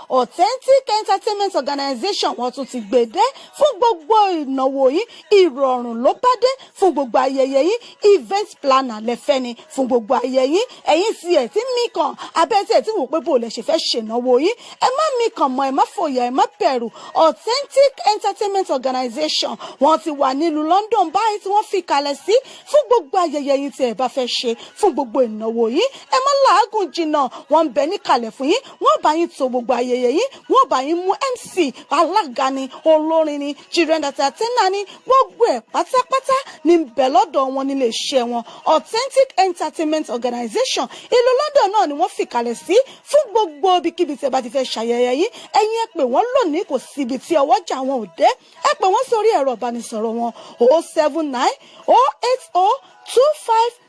Authentic Entertainment Organization wọ́n tún ti gbèdé fún gbogbo ìnáwó yín. Ìrọ̀rùn ló bá dé fún gbogbo ayẹyẹ yín. Event planner lẹ́fẹ́ ni fún gbogbo ayẹyẹ yín. ẹ̀yin tí ẹ̀ tí mí kan abẹ́tẹ̀ ẹ̀ tí wò pé bò lẹ̀ ṣe fẹ́ ṣènáwó yín. ẹ má mí kan mọ́ ẹ má fòyà ẹ má bẹ̀rù. Authentic Entertainment Organization wọ́n ti wà nílùú London báyìí tí wọ́n fi kalẹ̀ sí fún gbogbo ayẹyẹ yín tí ẹ bá fẹ́ ṣe fún gbogbo ìnáwó yín. ẹ má làágùn jìnnà wọ́n ń bẹ níkàlẹ̀ fún yín. wọ́n bá yín tó gbogbo ayẹyẹ yín. wọ́n bá yín mú MC alága ni olórin ni children entertainer ni gbogbo ẹ̀ pátápátá ní bẹ̀ lọ́dọ̀ wọn nílé iṣẹ́ wọn Authentic Entertainment Organization ìlú London náà ni wọ́n fìkàlẹ̀ sí fún gbogbo ibikíbi tí ẹ bá ti fẹ́ ṣayẹyẹ yín. ẹ̀yin ẹ pè wọ́n lónìí kò síbi tí ọwọ́jà wọn ò dé. ẹ pè wọ́n sórí ẹ̀rọ ìbánisọ̀rọ̀ wọn 079 080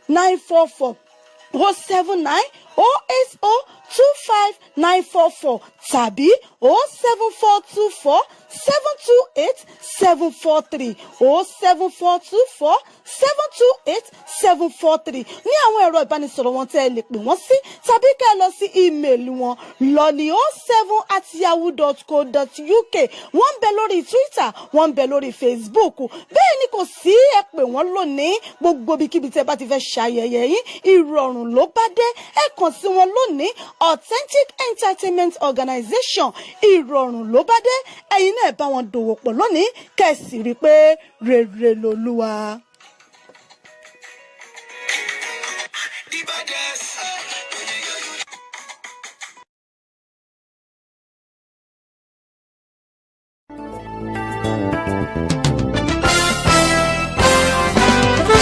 25944 079 080 25944 tàbí 07424 728 743 07424 728 743 ní àwọn ẹ̀rọ ìbánisọ̀rọ̀ wọn tẹ́ ẹ lè pè wọ́n sí tàbí kẹ́ ẹ lọ sí ímeèlì wọn lolly07@yahoo.co.uk. wọ́n ń bẹ lórí Twitter, wọ́n ń bẹ lórí Facebook. bẹ́ẹ̀ ni kò sí ẹ pè wọ́n lónìí gbogbo ibikíbi tẹ́ bá ti fẹ́ ṣayẹyẹ yín. ìrọ̀rùn ló bá dé ẹ kàn sí wọn lónìí Authentic Entertainment Organization ìrọ̀rùn ló bá dé. ẹ̀yin náà bá wọn dòwò pọ̀ lónìí kẹ́sì rí pé rere lolúwa.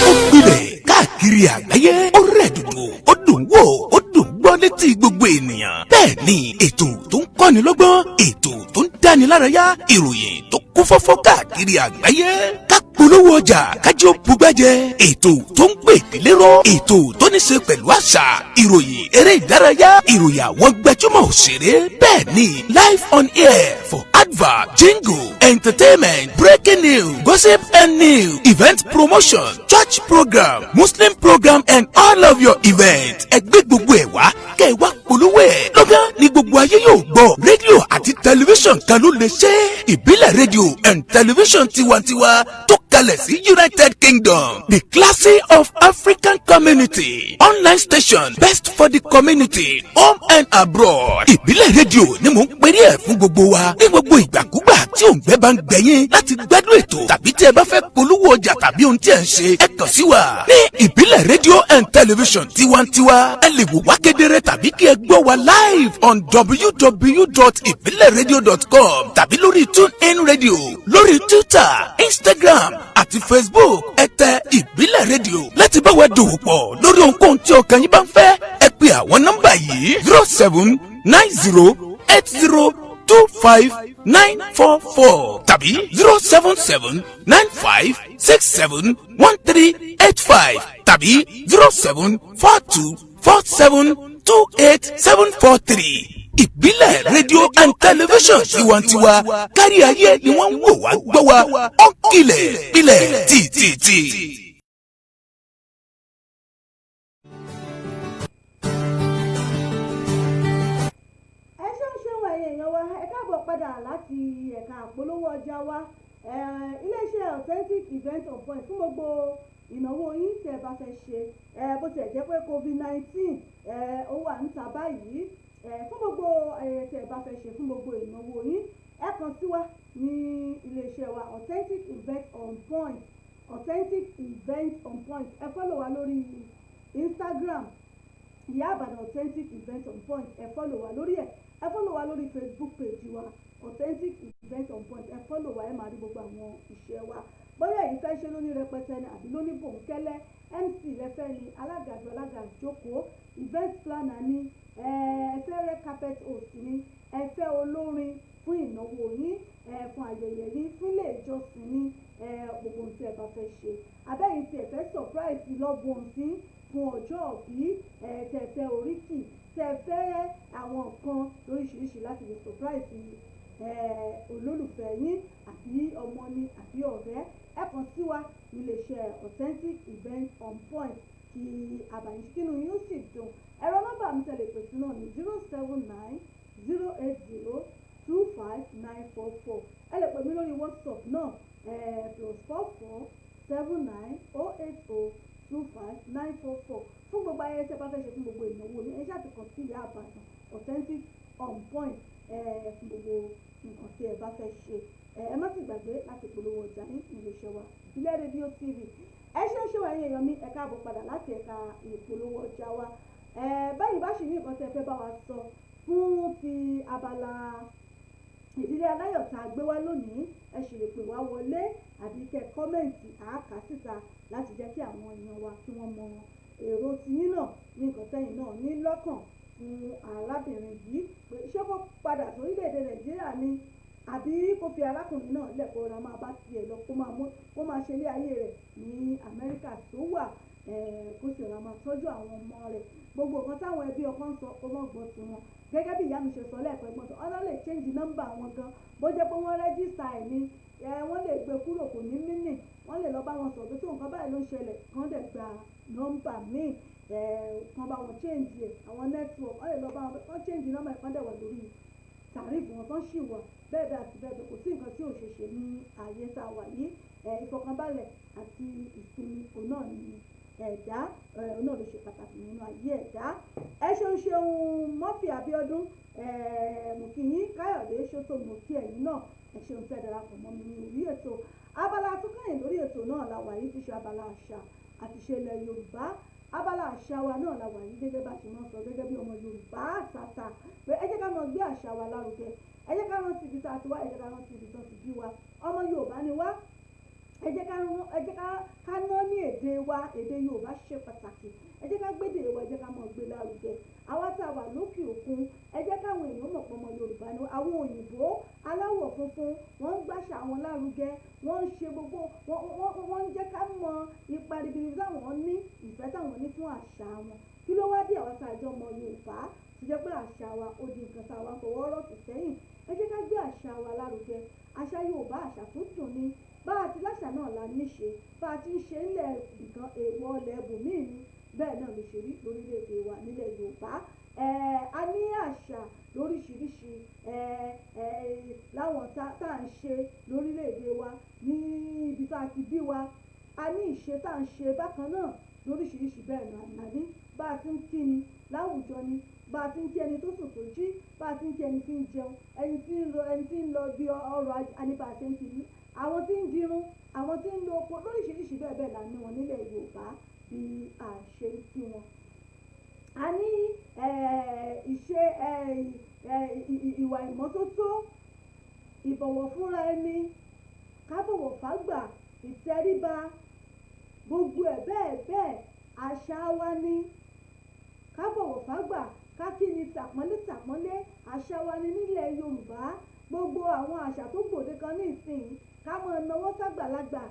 ó gbilẹ̀ káàkiri àgbáyé ó rẹ̀ dùdù ó dùn wò ó dùn gbọ́ létí gbogbo ènìyàn. bẹ́ẹ̀ ni ètò tó ń kọ́ni lọ́gbọ́n, ètò tó ń dáni lárayá, ìròyìn tó kún fọ́fọ́ káàkiri àgbáyé. polówó ọjà kájí ó bugbẹ́jẹ ètò tó ń pè ìdílé rọ ètò tó ní ṣe pẹ̀lú àṣà ìròyìn eré ìdárayá ìròyìn àwọn gbajúmọ̀ òṣèré bẹ́ẹ̀ ni live on air for advert jingle entertainment breaking news gossip and news event promotion church program muslim program and all of your events ẹgbẹ́ gbogbo ẹ̀ wá kẹ́ ẹ wá polówó ẹ̀ lọ́gán ni gbogbo ayé yóò gbọ́ rédíò àti tẹlifíṣàn kan ló lè ṣe ìbílẹ̀ rédíò and tẹlifíṣàn tiwantiwa tó kalẹ̀ sí United Kingdom the classy of African community online station best for the community home and abroad ìbílẹ̀ rédíò ni mò ń pèrè ẹ̀ fún gbogbo wa ní gbogbo ìgbàkúgbà tí òǹgbẹ́ bá ń gbẹ̀yìn láti gbádùn ètò tàbí tí ẹ bá fẹ́ polówó ọjà tàbí ohun tí ẹ ń ṣe ẹ kàn sí wa ní ìbílẹ̀ rédíò and television tiwantiwa ẹ lè wò wá kedere tàbí kí ẹ gbọ́ wa live on www.ibileradio.com tàbí lórí TuneIn Radio lórí Twitter Instagram àti Facebook ẹ tẹ ìbílẹ̀ rédíò láti bá wa dòwò pọ̀ lórí ohunkóhun tí ọkàn yín bá ń fẹ́ ẹ pè àwọn nọ́mbà yìí 0790802594 tàbí 07795671385 tàbí 07424728743 ìbílẹ̀ rédíò and television tiwantiwa kárí ayé ni wọ́n ń wò wá gbọ́ wa ó kilẹ̀ pilẹ̀ tìtìtì. Padà láti ẹ̀ka àpolówó ọjà wa iléeṣẹ́ authentic event of point fún gbogbo ìnáwó yín tẹ́ ẹ bá fẹ́ ṣe bó tiẹ̀ jẹ́ pé covid-19 ó wà níta báyìí fún gbogbo ayẹyẹ tẹ́ ẹ bá fẹ́ ṣe fún gbogbo ìnáwó yín ẹ kàn sí wa ní iléeṣẹ́ wa authentic event on point ẹ fọ́lọ̀ wa lórí Instagram Ìyá Ìbàdàn authentic event on point ẹ fọ́lọ̀ wa lórí ẹ̀ ẹ fọ́lọ̀ wa lórí Facebook page wa authentic event on point ẹ fọ́lọ̀ wa ẹ máa rí gbogbo àwọn iṣẹ́ wa bóyá èyí fẹ́ ṣe lóní rẹpẹtẹ ni àbí lóní bòńkẹ́lẹ́ MC lẹ́fẹ́ ni alága jókòó event planner ni ẹ̀fẹ́ red carpet host ni ẹ̀fẹ́ olórin fún ìnáwó yín fún ayẹyẹ yín fún ilé ìjọsìn ní gbogbo ohun tí ẹ bá fẹ́ ṣe abẹ́yìn tí ẹ fẹ́ surprise lọ́gbọ̀n sí fún ọjọ́ òbí tẹ̀fẹ́ oríkì tẹ̀fẹ́ àwọn nǹkan lóríṣiríṣi láti lè surprise olólùfẹ́ yín àbí ọmọ ni àbí ọ̀rẹ́ ẹ kàn sí wa níléeṣẹ́ authentic event on point kí àbàyìn kínú yín ó sì dùn ẹ̀rọ nọ́mbà mi tẹ̀lé pèsè náà ní 079-080-25944 ẹ lè pè mí lórí WhatsApp náà +4479802594 fún gbogbo ayẹyẹ tí ẹ bá fẹ́ ṣe fún gbogbo ìnáwó ní ẹ ṣáà ti kàn sí Ìyá Ìbàdàn authentic on point fún gbogbo nǹkan tí ẹ bá fẹ́ ṣe ẹ má sì gbàgbé láti polówó ọjà ní iléeṣẹ́ wa Ìbílẹ̀ rédíò TV ẹ ṣe ń ṣe wáyé èèyàn mi ẹ káàbọ̀ padà láti ẹ̀ka ìpolówó ọjà wa báyìí bá ṣì ní nǹkan tí ẹ fẹ́ bá wa sọ fún ti abala ìdílé aláyọ̀ tá a gbé wá lónìí ẹ sì lè pè wá wọlé àbí kẹ́ kọ́mẹ̀ǹtì àáká síta láti jẹ́ kí àwọn èèyàn wa kí wọ́n mọ èrò tiyín náà ní nǹkan tẹ́yìn náà ní lọ́kàn fún arábìnrin yìí pé ṣé kó padà sórílẹ̀-èdè Nàìjíríà ni àbí kó fi arákùnrin náà lẹ́kọ̀ọ́ ra máa bá tiẹ̀ lọ kó máa ṣe ilé ayé rẹ̀ ní Amẹ́ríkà tó wà kó sì ra máa tọ́jú àwọn ọmọ rẹ̀ gbogbo nǹkan táwọn ẹbí ọkọ ń sọ kó mọ̀ gbọ́ sí wọn gẹ́gẹ́ bí ìyá mi ṣe sọ lẹ́ẹ̀kan ẹgbọ́n tó ọ̀nà lè change nọ́mbà wọn gan bó jẹ́ pé wọ́n rẹ́jísítà ẹ̀ ní wọ́n lè gbé kúrò kò ní mínì wọ́n lè lọ bá wọn sọ̀rọ̀ tó nǹkan báyìí ló ń ṣẹlẹ̀ kán dẹ̀ gba nọ́mbà míì kan bá wọn change ẹ̀ àwọn network wọ́n lè lọ bá wọn change nọ́mbà kan dẹ̀ wà lórí tàrífù wọn tán sì wà bẹ́ẹ̀ bẹ́ẹ̀ àti bẹ́ẹ̀ bẹ́ẹ̀ kò sí nǹkan tí ò ṣe ṣe ní ààyè tá a wà yìí ìfọkànbalẹ̀ àti ìsinmi òun náà ni ẹ̀dá òun náà ló ṣe pàtàkì nínú ayé ẹ̀dá ẹ ṣeun Murphy Abíọ́dún mùkìyín Káyọ̀dé ṣótó mùkí ẹ̀yìn náà ẹ ṣeun tẹ́ darapọ̀ mọ́ mi ní orí ètò abala àtúnkàyìn lórí ètò náà la wà yìí ti ṣe abala àṣà àti ṣe ilẹ̀ Yorùbá abala àṣà wa náà la wà yìí gẹ́gẹ́ bá ṣe máa ń sọ gẹ́gẹ́ bí ọmọ Yorùbá àtàtà pé ẹ jẹ́ ká máa gbé àṣà wa lárugẹ ẹ jẹ́ ká rántí ibi tá a ti wá ẹ jẹ́ ká rántí ibi tó ti bí wa ọmọ Yorùbá ni wá ẹ jẹ́ ká ná ní èdè wa èdè Yorùbá ṣe pàtàkì ẹ jẹ́ ká gbédè wa ẹ jẹ́ ká máa gbé lárugẹ àwa tá a wà lókè òkun ẹ jẹ́ káwọn èèyàn mọ̀ pé ọmọ Yorùbá ni wá àwọn òyìnbó aláwọ̀ funfun wọ́n ń gbàṣà àwọn lárugẹ, wọ́n ń ṣe gbogbo wọ́n ń jẹ́ ká mọ ipa ribiribi táwọn ní, ìfẹ́ táwọn ní fún àṣà wọn. Kí ló wá dé àwọn àjọ ọmọ Yorùbá tó jẹ́ pé àṣà wa ó di nǹkan tá a wá fọwọ́ rọ̀ sí sẹ́yìn? Ẹ jẹ́ ká gbé àṣà wa lárugẹ. Àṣà Yorùbá àṣà tó dùn ni, bá a ti láṣà náà la níṣe, bá a ti ń ṣe nílẹ̀ nǹkan èèwọ̀ ilẹ̀ ibòmíì ni bẹ́ẹ̀ náà ló ṣe rí lórílẹ̀‐èdè wa nílẹ̀ Yorùbá. A ní àṣà lóríṣiríṣi láwọn tá à ń ṣe lórílẹ̀‐èdè wa ní ibi tá a ti bí wa. A ní ìṣe tá à ń ṣe bákan náà lóríṣiríṣi bẹ́ẹ̀ náà ní bá a ti ń kí ni láwùjọ ni, bá a ti ń kí ẹni tó sùn tó jí, bá a ti ń kí ẹni tí ń jẹun, ẹni tí ń lọ bí ọrọ̀ ajé bá a ṣe ń kí ni, àwọn tí ń dirun, àwọn tí ń lo oko lóríṣiríṣi bẹ́ẹ̀ bẹ́ẹ̀ là ní wọn nílẹ̀ Yorùbá bí a ṣe ń kí wọn. A ní ìṣe ìwà ìmọ́tótó, ìbọ̀wọ̀ fúnra ẹni, ká bọ̀wọ̀ fágbà, ìtẹríba, gbogbo ẹ̀ bẹ́ẹ̀ bẹ́ẹ̀ àṣà wa ni. Ká bọ̀wọ̀ fágbà, ká kí ni tàpọ́nlé tàpọ́nlé, àṣà wa ni nílẹ̀ Yorùbá. Gbogbo àwọn àṣà tó gbòde kan ní ìsìn, ká mọ náwó ságbàlagbà,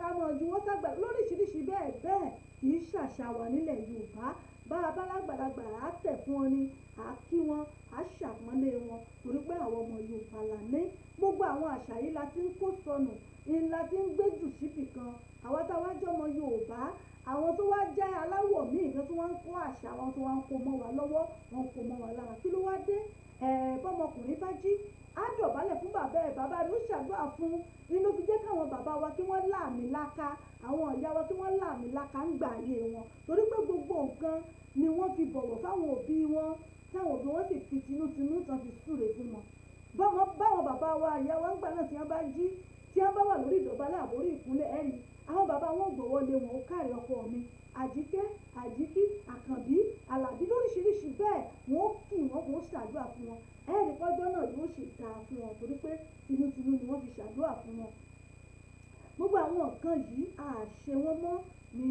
ká mọ juwọ́ ságbà lóríṣiríṣi bẹ́ẹ̀ bẹ́ẹ̀ kì í ṣàṣà wa nílẹ̀ Yorùbá. Bá a bá lágbàlagbà á tẹ̀ fún wọn ni, á kí wọn, á ṣàpọ́nlé wọn torí pé àwọn ọmọ Yorùbá là ní. Gbogbo àwọn àṣà yìí la ti ń kó sọnù, la ti ń gbé jù síbì kan. Àwa tá wá jọmọ Yorùbá, àwọn tó wá jẹ́ aláwọ̀ míì kan tó wá ń kó àṣà wọn tó wá ń kó mọ́ wa lọ́wọ́, wọn kó mọ́ wa lára. Kí ló wá dé? Bọ́mọkùnrin bá jí á dọ̀bálẹ̀ fún bàbá ẹ̀, bàbá rẹ̀ ó ṣàdúrà fún un. Inú fi jẹ́ káwọn bàbá wa kí wọ́n láàmìlaka, àwọn ìyá wa kí wọ́n láàmìlaka ń gbà ayé wọn torí pé gbogbo nǹkan ni wọ́n fi bọ̀wọ̀ fáwọn òbí wọn, táwọn òbí wọn sì fi tinútinú tán fi súre fún wọn. Báwọn bàbá wa ìyá wa ń gbà náà tí wọ́n bá jí, tí wọ́n bá wà lórí ìdọ̀bálẹ̀ àbórí ìkúnlẹ̀ ẹ̀rí, àwọn bàbá wọn gbọ́wọ́ lé wọn, ó káre ọkọ mi, àjíkẹ́, àjíkí, àkànbí, àlàbí lóríṣiríṣi bẹ́ẹ̀ wọ́n kì wọ́n kò ṣàdúrà fún wọn. Ẹ̀rí pọ́jọ́ náà yóò ṣe dáa fún wọn torí pé tinútinú ni wọ́n fi ṣàdúrà fún wọn. Gbogbo àwọn nǹkan yìí àṣẹ wọn mọ́ ní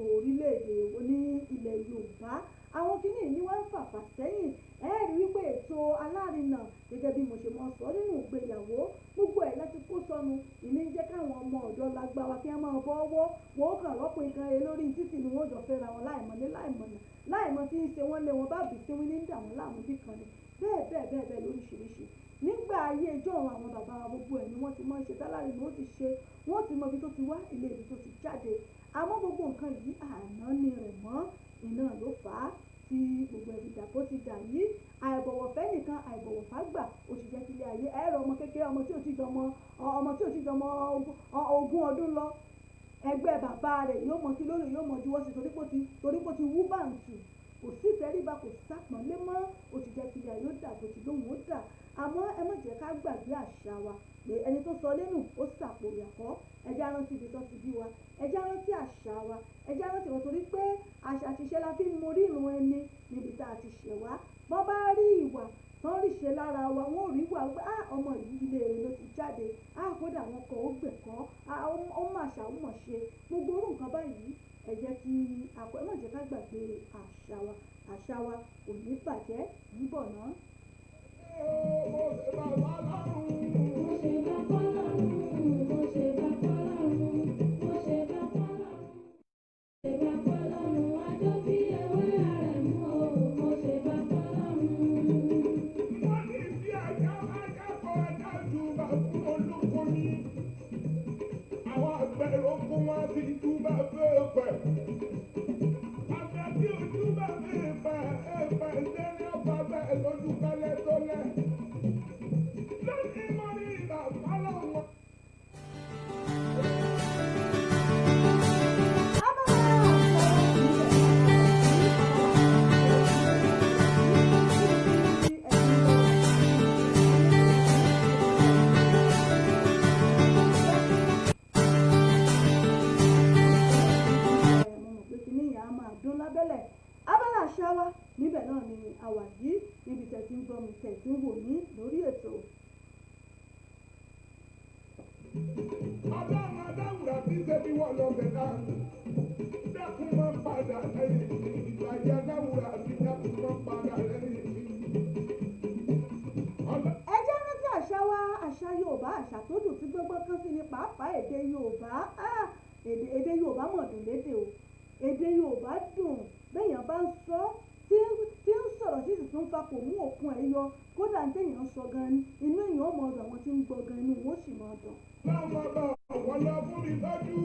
orílẹ̀-èdè ní ilẹ̀ Yorùbá. Àwọn kìíní ní wọ́n ń fàfà sẹ́yìn. Ẹ̀rí wípé ètò alárinà gẹ́gẹ́ bí mo ṣe mọ sọ nínú ìgbéyàwó, gbogbo ẹ̀ láti kó sọnù. Ìní jẹ́ káwọn ọmọ ọ̀dọ́ lágbá wa kí wọ́n máa bọ́wọ́, wọ́n kàn rọ́pò nǹkan rẹ̀ lórí títì ni wọ́n jọ fẹ́ra wọn láìmọ̀lé láìmọ̀nà, láìmọ̀ tí ń ṣe wọ́n lé wọn bá bì sí wí ní dà wọ́n láàmú bí kan ni. Bẹ́ẹ̀ lóríṣiríṣi. Nígbà ayé ìjọ́ àwọn bàbá wa gbogbo ẹ̀ ni wọ́n ti mọ̀ ṣe tálárìnà, ó ti ṣe, wọ́n ti mọ ibi tó ti wá, ilé ibi tó ti jáde. Àmọ́ gbogbo nǹkan yìí àná ni rẹ̀ mọ́, iná ló fà á tí gbogbo ẹ̀rí dàpọ̀ ti dà yìí. Àìbọ̀wọ̀ fẹ́ nìkan, àìbọ̀wọ̀ fágbà ó ti jẹ́ kí ilé ayé ẹ̀rọ ọmọ kékeré, ọmọ tí ò ti jọmọ ogún ọdún lọ, ẹgbẹ́ bàbá rẹ̀ yóò mọ kí lórí yóò mọ juwọ́ sí torí pé ó ti wú bàǹtù, kò sí ìtẹríba, kò sápọ̀nlé mọ́, ó ti jẹ́ kí ilé ayé ó dà bó ti lóhùn ó dà. Àmọ́ ẹ má jẹ́ ká gbàgbé àṣà wa pé ẹni tó sọ lẹ́nu ó sàpò ìyàkọ́. Ẹ jẹ́ á rántí ibi tó ti bí wa, ẹ jẹ́ á rántí àṣà wa, ẹ jẹ́ á rántí wọn torí pé àṣà àti ìṣe la fi ń morí ìrun ẹni níbi tá a ti ṣẹ̀ wá. Bọ́n bá rí ìwà tán rí ṣe lára wa, wọ́n ò rí wà pé ọmọ yìí ilé rẹ̀ ló ti jáde, kódà wọn kọ̀ ó gbẹ̀kọ́, ó mà ṣà ó mọ̀ ṣe. Gbogbo orú nǹkan báyìí ẹ jẹ́ kí ẹ má jẹ́ ká gbàgbé àṣà wa kò ní bàjẹ́ níbọ̀ náà. Níbẹ̀ náà ni àwa yìí níbi tẹ̀ tí ń gbọ́ mi tẹ̀ tí ń wò mí lórí ètò. Ọlọ́run adáwùrà tí ṣe bí wọ́n lọ bẹ̀ náà. Dákun máa ń padà lẹ́yìn ìgbà yẹn adáwùrà tí dákun máa ń padà lẹ́yìn. Yorùbá àṣà tó dùn tí gbogbo kan sí ni pàápàá èdè Yorùbá èdè Yorùbá mọ̀ dùn lédè o èdè Yorùbá dùn béèyàn bá ń sọ tí ń sọ̀rọ̀ sí sì tún papọ̀ mú òkun ẹ̀ yọ kódà ń téèyàn sọ gan ni inú èèyàn mọ̀ ọ̀dọ̀ àwọn tí ń gbọ́ gan inú wọn ó sì mọ̀ ọ̀dọ̀. láwọn bá wọ́n lọ fún mi lójú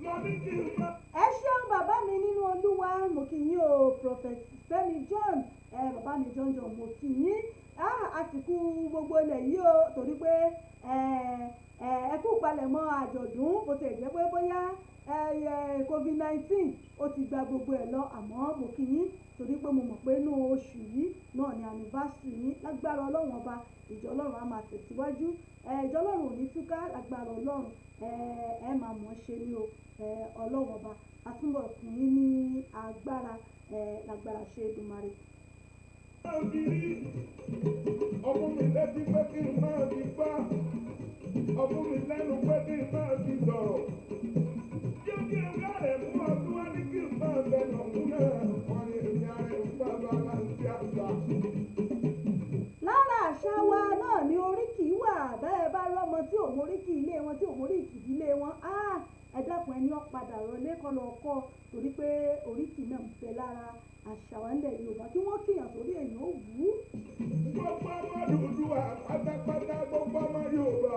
lọ ní kí n bá. ẹ ṣeun bàbá mi nínú Olúwa mo kí yín o Prophet Fẹ́mi John bàbá mi John mo kí yín àsìkò gbogbo ilẹ̀ yìí o torí pé ẹ kú palẹ̀mọ́ àjọ̀dún bó ti jẹ́ pé bóyá COVID-19 ó ti gba gbogbo ẹ̀ lọ àmọ́ mo kí yín torí pé mo mọ̀ pé inú oṣù yìí náà ni anniversary yín lágbára Ọlọ́run ọba ìjọ Ọlọ́run á máa tẹ̀síwájú ìjọ Ọlọ́run ò ní túká lágbára Ọlọ́run ẹ máa mọ̀ ṣe ní o Ọlọ́run ọba àtúbọ̀ fún yín ní agbára lágbára ṣe Èdùmàrè. ọmọ mi létí pé kí n máa fi gbá ọmọ mi lẹ́nu pé kí n máa fi sọ̀rọ̀ yóò kí n ká rẹ̀ mú ọdún wá ní kí n máa bẹ̀rẹ̀ ọ̀hún náà wọ́n ní èmi ààrẹ ń bá bá láti àgbà. lára àṣà wa náà ni oríkì wà bẹ́ẹ̀ bá rọ́mọ tí ò móríkì ilé wọn tí ò móríkì ìdílé wọn ẹ dákun ẹni ọ̀padà rọlé kọ́ lọ kọ́ torí pé oríkì náà ń bẹ lára àṣà wa ńlẹ̀ Yorùbá kí wọ́n kíyàn sórí èèyàn ó wù ú. gbogbo ọmọ Odùduwà pátápátá gbogbo ọmọ Yorùbá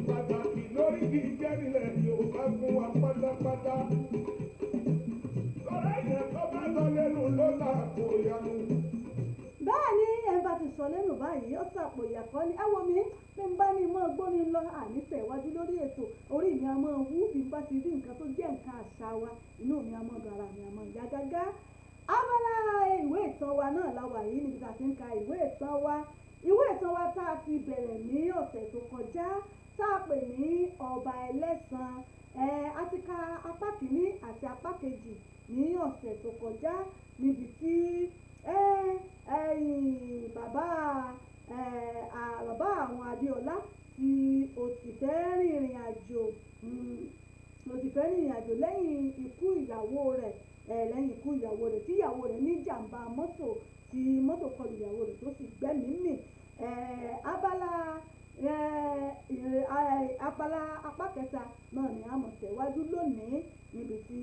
pàtàkì lórí kì í jẹ́ nílẹ̀ Yorùbá fún wa pátápátá lọ́rọ̀ ìyẹn tó bá sọ lẹ́nu ló ta kò yanu. bẹ́ẹ̀ ni ẹ̀ bá ti sọ lẹ́nu báyìí ó sàpò ìyàkọ́ ni ẹ wo mi bí n bá ní mọ́ gbóni lọ ànífẹ̀ iwájú lórí ètò orí mi a máa wú bí n bá ti rí nǹkan tó jẹ́ nǹkan àṣà wa inú mi a máa dùn ara mi a máa yá gágá. abala ìwé ìtàn wa náà la wà yìí níbi tá a ti ń ka ìwé ìtàn wa tá a ti bẹ̀rẹ̀ ní ọ̀sẹ̀ tó kọjá tá a pè ní ọba ẹlẹ́sàn a ti ka apá kìíní àti apá kejì ní ọ̀sẹ̀ tó kọjá níbi tí bàbá àwọn Adéọlá tí ó ti fẹ́ rìnrìn àjò lẹ́yìn ikú ìyàwó rẹ̀ tí ìyàwó rẹ̀ ní jàǹbá mọ́tò tí mọ́tò kọlù ìyàwó rẹ̀ tó sì gbẹ́mìí mì apá kẹta náà ni a mọ̀ tẹ̀wájú lónìí níbi tí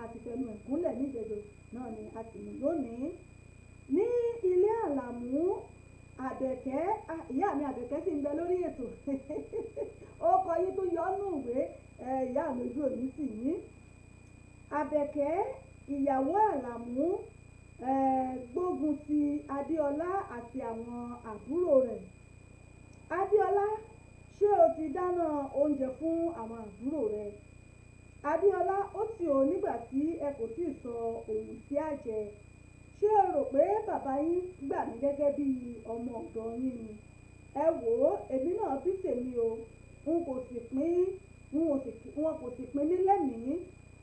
a ti fẹnu ẹ̀kúnlẹ̀ níjẹ̀jọ́ náà ni a ti mú lónìí ní ilé Àlàmú Àbẹ̀kẹ́ ìyá mi Àbẹ̀kẹ́ sì ń bẹ lórí ètò ó kọ yín tó yọnú ìwé ìyá mi ojú òní sì yín Àbẹ̀kẹ́ ìyàwó Àlàmú gbógun ti Adéọlá àti àwọn àbúrò rẹ̀. Adéọlá ṣé o ti dáná oúnjẹ fún àwọn àbúrò rẹ̀? Adéọlá ó tì ó nígbà tí ẹ kò tí ì sọ ohun tí a jẹ. Ṣé o rò pé bàbá yín gbà mí gẹ́gẹ́ bí ọmọ ọ̀dọ̀ yín ni? Ẹ wò ó èmi náà bí tèmi o wọn kò sì pín mí lẹ́mìí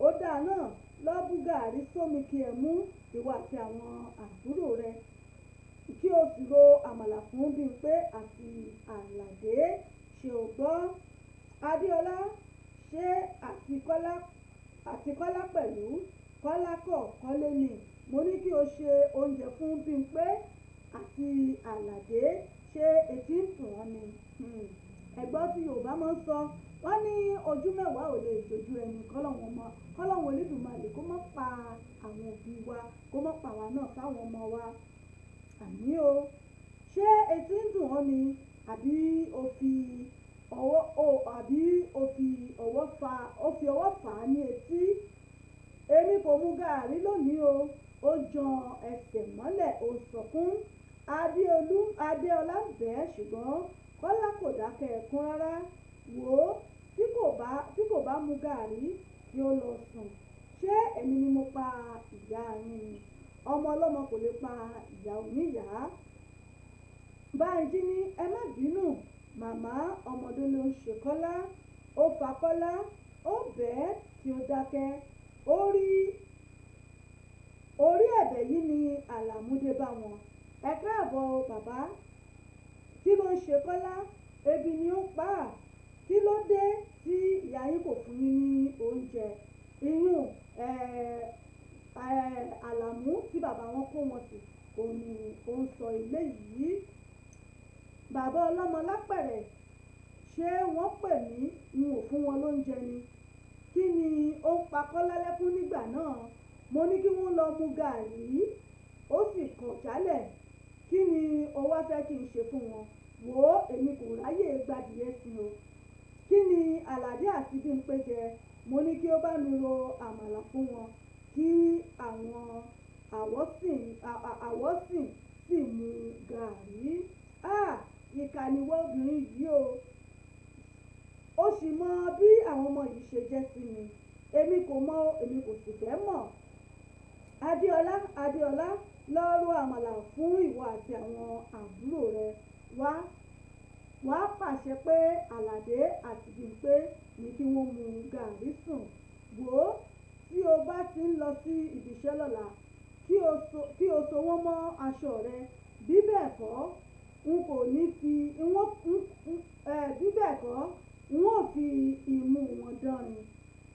ó dáa náà lọ́ bú gàárì sómi kí ẹ mú ìwà àti àwọn àbúrò rẹ̀ kí o sì ro àmàlà fún Bímpé àti Àlàdé ṣe ò gbọ́. Adéọlá ṣé àti Kọ́lá pẹ̀lú Kọ́lá kọ̀ Kọ́lé ni mo ní kí o ṣe oúnjẹ fún Bímpé àti Àlàdé ṣé etí ń tún wọn ni. ẹ̀gbọ́n tí Yorùbá máa ń sọ wọ́n ní ojú mẹ́wàá ò lè jojú ẹni kọ́lọ́hún Olódùmarè kó má pa àwọn òbí wa kó má pa àwa náà fáwọn ọmọ wa àmì o. ṣé etí ń dùn ọ́ ni àbí o fi ọwọ́ fà á ní etí? èmi kò mu gàárì lónìí o ó jan ẹsẹ̀ mọ́lẹ̀ ó sọkún. Adéọlá bẹ́ẹ̀ ṣùgbọ́n Kọ́lá kò dákẹ́ ẹkún rárá. wò ó tí kò bá mu gàárì kí ó lọ sùn. ṣé èmi ni mo pa ìyá yín ni? ọmọ ọlọ́mọ kò lè pa ìyá oníyàá. Bánjí ní ẹ má bínú màmá ọmọdé ló ń ṣe Kọ́lá. ó fa Kọ́lá ó bẹ́ẹ̀ kí ó dákẹ́. orí ẹ̀bẹ̀ yìí ni Àlàmú dé bá wọn. ẹ káàbọ̀ bàbá kí ló ń ṣe Kọ́lá? ebi ni ó pa á. kí ló dé tí ìyá yín kò fún yín ní oúnjẹ? iyún Àlàmú tí bàbá wọn kó wọn sí òun ni ó ń sọ ilé yìí. bàbá ọlọ́mọ lápẹ̀rẹ̀ ṣé wọ́n pè mí n ò fún wọn lóúnjẹ ni kí ni ó ń pa Kọ́lá lẹ́kún nígbà náà mo ní kí wọ́n lọ mu gàárì ó sì kọ̀ jálẹ̀ kí ni o wá fẹ́ kí n ṣe fún wọn wò ó èmi kò ráyè gbadìyẹ sí o kí ni Àlàdé àti Bímpé jẹ mo ní kí ó bá mi ro àmàlà fún wọn kí àwọn àwọ̀sìn sì mu gàárì ìkànnìwọ obìnrin yìí ó sì mọ bí àwọn ọmọ yìí ṣe jẹ́ sí mi èmi kò mọ̀ èmi kò sì fẹ́ mọ̀ Adéọlá lọ ro àmàlà fún ìwọ àti àwọn àbúrò rẹ wá pàṣẹ pé Àlàdé àti Bímpé ní kí wọ́n mu gàárì sùn wò ó tí o bá ti ń lọ sí ibiṣẹ́ lọ́la kí o so wọ́n mọ́ aṣọ rẹ bí bẹ́ẹ̀ kọ́ n ó fi imú wọn dánrin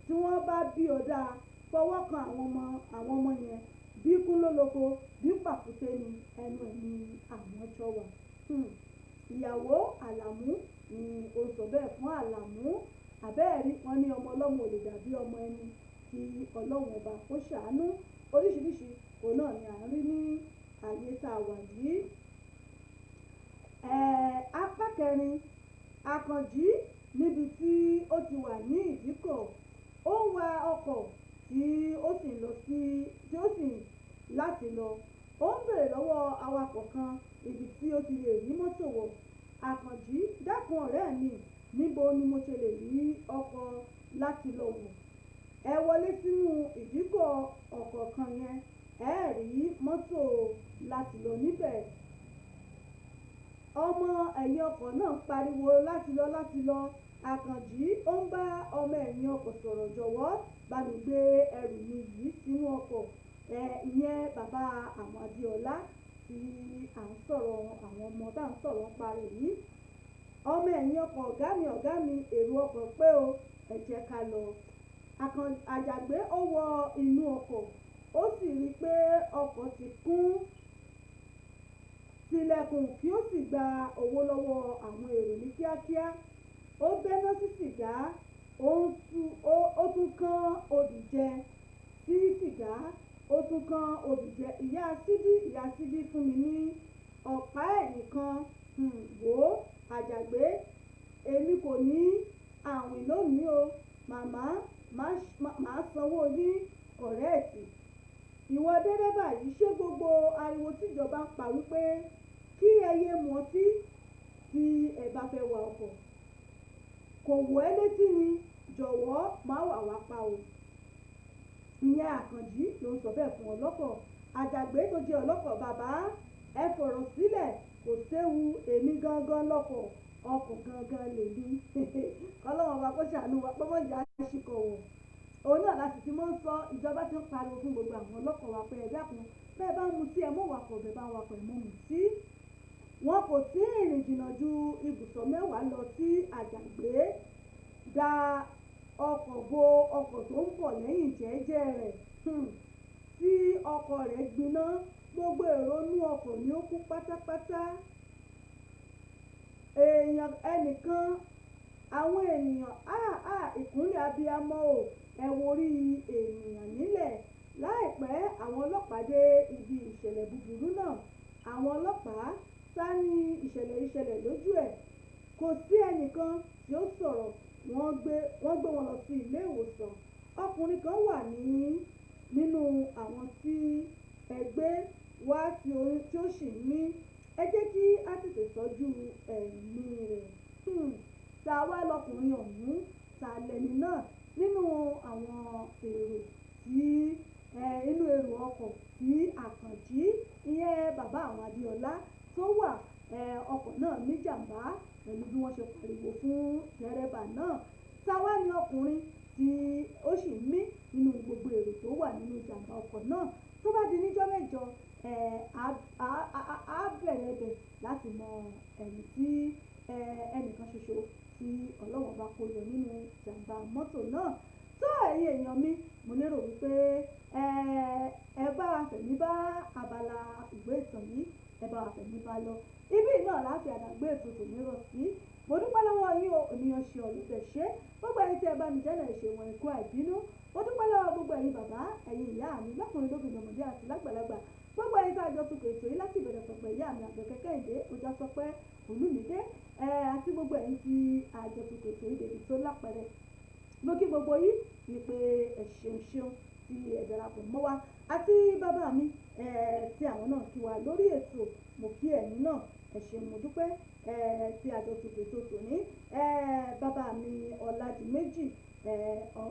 tí wọ́n bá bí ọ dáa fọwọ́ kan àwọn ọmọ yẹn bí kú lóloko bí pàkúté ni ẹnu ẹ̀ ní àwọn ṣọ́wà. Ìyàwó Àlàmú ni ó sọ bẹ́ẹ̀ fún Àlàmú àbẹ́ẹ̀rí wọn ní ọmọ ọlọ́mọ ò lè dàbí ọmọ ẹni kí Ọlọ́run ọba kó ṣàánú oríṣiríṣi òun náà ni à ń rí ní ayé tá a wà yìí. Apá kẹrin Àkànjí níbi tí ó ti wà ní ìdíkọ̀ ó ń wa ọkọ̀ tí ó sì láti lọ ó ń bèrè lọ́wọ́ awakọ̀ kan ibi tí ó ti lè rí mọ́tò wọ̀. Àkànjí dákun ọ̀rẹ́ mi níbo ni mo ṣe lè rí ọkọ̀ láti lọ wọ̀ ẹ wọlé sínú ìdíkọ̀ ọkọ̀ kan yẹn ẹ rí mọ́tò láti lọ níbẹ̀. Ọmọ ẹ̀yìn ọkọ̀ náà pariwo láti lọ Àkànjí ó ń bá ọmọ ẹ̀yìn ọkọ̀ sọ̀rọ̀ jọ̀wọ́ bá mi gbé ẹrù mi yìí sínú ọkọ̀ ìyẹn bàbá àwọn Adéọlá tí à ń sọ̀rọ̀ àwọn ọmọ tá à ń sọ̀rọ̀ pa rẹ̀ yìí. Ọmọ ẹ̀yìn ọkọ̀ ọ̀gá mi èrò ọkọ̀ pé o ẹ jẹ́ ká lọ. Àjàgbé ó wọ inú ọkọ̀ ó sì rí i pé ọkọ̀ ti kún tilẹ̀kùn kí ó sì gba owó lọ́wọ́ àwọn èrò ní kíákíá ó bẹ́ná sí sìgá ó tún kán obì jẹ sí sìgá ó tún kán obì jẹ ìyá síbí fún mi ní ọ̀pá ẹ̀yìn kan wò ó Àjàgbé èmi kò ní àwìn lónìí o màmá máa sanwó ní kọ̀rẹ́ẹ̀tì. Ìwọ dẹ́rẹ́bà yìí ṣé gbogbo ariwo tíjọba ń pa wípé kí ẹyẹ mu ọtí tí ẹ bá fẹ́ wa ọkọ̀ kò wọ́ ẹ́ létí ni jọ̀wọ́ má wà wá pa o. Ìyẹn Àkànjí ló ń sọ bẹ́ẹ̀ fún ọlọ́kọ̀. Àjàgbé tó jẹ́ ọlọ́kọ̀ bàbá ẹ fọ̀rọ̀ sílẹ̀ kò séwu èmi gangan lọ́kọ̀ ọkọ̀ gangan lèmi Ọlọ́run wa kó ṣàánú wa pé wọ́n yà á ṣìkọ̀ wọ̀. Òun náà láti ti mọ́ ń sọ ìjọba ti ń pariwo fún gbogbo àwọn ọlọ́kọ̀ wa pé ẹ dákun bẹ́ẹ̀ bá mu tí ẹ mọ̀ wakọ̀ bẹ́ẹ̀ bá wakọ̀ ẹ mọ̀ mu tí. Wọn kò tí ìrìn jìnnà ju ibùsọ̀ 10 lọ tí Àjàgbé da ọkọ̀ bo ọkọ̀ tó ń bọ̀ lẹ́yìn jẹ́ẹ́jẹ́ rẹ̀ tí ọkọ̀ rẹ̀ gbiná gbogbo èrò inú ọkọ̀ ni ó kú pátápátá. Ẹnìkan àwọn ènìyàn ìkúnlẹ̀ abiyamọ o ẹ wo orí ènìyàn nílẹ̀. Láìpẹ́ àwọn ọlọ́pàá dé ibi ìṣẹ̀lẹ̀ búburú náà àwọn ọlọ́pàá sá ní ìṣẹ̀lẹ̀ lójú ẹ̀ kò sí ẹnìkan tí ó sọ̀rọ̀ wọ́n gbé wọn lọ sí ilé ìwòsàn. Ọkùnrin kan wà nínú àwọn tí ẹgbẹ́ wá sí orin tí ó sì ní ẹ jẹ́ kí á tètè tọ́jú ẹ̀mí rẹ̀. Ta wá lọkùnrin ọ̀hún ta lẹ́ni náà nínú àwọn èrò tí inú èrò ọkọ̀ tí Àkànjí ìyẹn bàbá àwọn Adéọlá tó wà ọkọ̀ náà níjàmbá pẹ̀lú bí wọ́n ṣe pariwo fún dẹ́rẹ́bà náà. Táwa ni ọkùnrin tí ó sì mí nínú gbogbo èrò tó wà nínú ìjàmbá ọkọ̀ náà. Tó bá di níjọ́ mẹ́jọ á bẹ̀rẹ̀ bẹ̀ láti mọ ẹ̀yìn tí ẹnìkan ṣoṣo tí Ọlọ́run bá kó yọ nínú ìjàmbá mọ́tò náà. Tó ẹ̀yin èèyàn mi mo lérò wípé ẹ bá fẹ̀mí bá abala ìwé ìtàn yìí ẹ bá wa fẹ̀mí bá lọ ibi náà láti àdàgbé ètò tòmíràn sí mo dúpẹ́ lọ́wọ́ yín o ènìyàn ṣe ọ̀lùfẹ́ ṣe gbogbo ẹ̀yin tí ẹ bá mi jẹ́nà ìṣèwọ̀n ẹ̀kọ́ àìbínú mo dúpẹ́ lọ́wọ́ gbogbo ẹ̀yin bàbá ẹ̀yin ìyá mi lọ́kùnrin lóbìnrin ọmọdé àti lágbàlagbà gbogbo ẹ̀yin tá a jọ tukọ̀ ètò yìí láti ìbẹ̀rẹ̀ pẹ̀pẹ̀ ìyá mi Àgbẹ̀kẹ́ Kẹ́hìndé Ọjà Sọpẹ́ Olúmídé àti gbogbo ẹ̀yin tí a jọ tukọ̀ ètò yìí dèbí tó lápẹ̀rẹ̀ mo kí gbogbo yìí ní pé ẹ ṣeun tí ẹ darapọ̀ mọ́ wa àti bàbá mi tí àwọn náà kí wa lórí ètò mo kí ẹ̀yin náà ẹ ṣeun mo dúpẹ́ tí a jọ tukọ̀ ètò tòní bàbá mi Ọládìméjì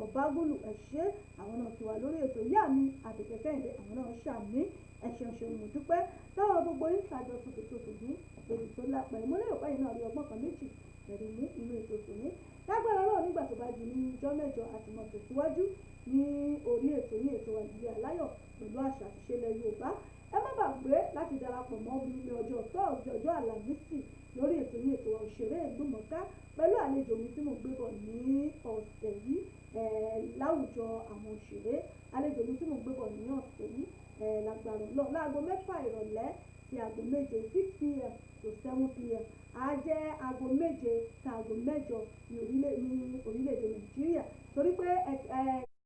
Ọ̀bágúlù ẹ ṣé àwọn náà kí wa lórí ètò ìyá mi Àgbẹ̀kẹ́ Kẹ́hìndé àwọn náà ṣàmì ẹ ṣeun mo dúpẹ́ táwọn gbogbo yìí ṣàjọ tukọ̀ ètò tòní èdè tó lápẹ̀rẹ̀ mo lérò pé yìí náà rí ọgbọ́n kan méjì ẹ̀rí ní inú ètò tòní lágbára náà nígbà tó bá di ní ọjọ́ mẹ́jọ àtìmọ̀ tẹ̀síwájú ní orí ètò yìí ètò Ìdílé Aláyọ̀ pẹ̀lú àṣà àti ìṣẹ̀lẹ̀ Yorùbá ẹ má gbàgbé láti darapọ̀ mọ́ mi ní ọjọ́ tọ́ọ̀sì ọjọ́ àlàmísì lórí ètò yìí ètò òṣèré ìlúmọ̀ọ́ká pẹ̀lú àlejò mi tí mo gbé bọ̀ ní ọ̀sẹ̀ yìí láwùjọ àwọn òṣèré àlejò mi tí mo gbé bọ̀ ní ọ̀sẹ̀ yìí lágbára náà láago 6 ìrọ̀lẹ́ sí aago 7 6 p.m. to 7 p.m. á jẹ́ aago 7 sí aago 8 ní orílẹ̀-èdè Nàìjíríà torí pé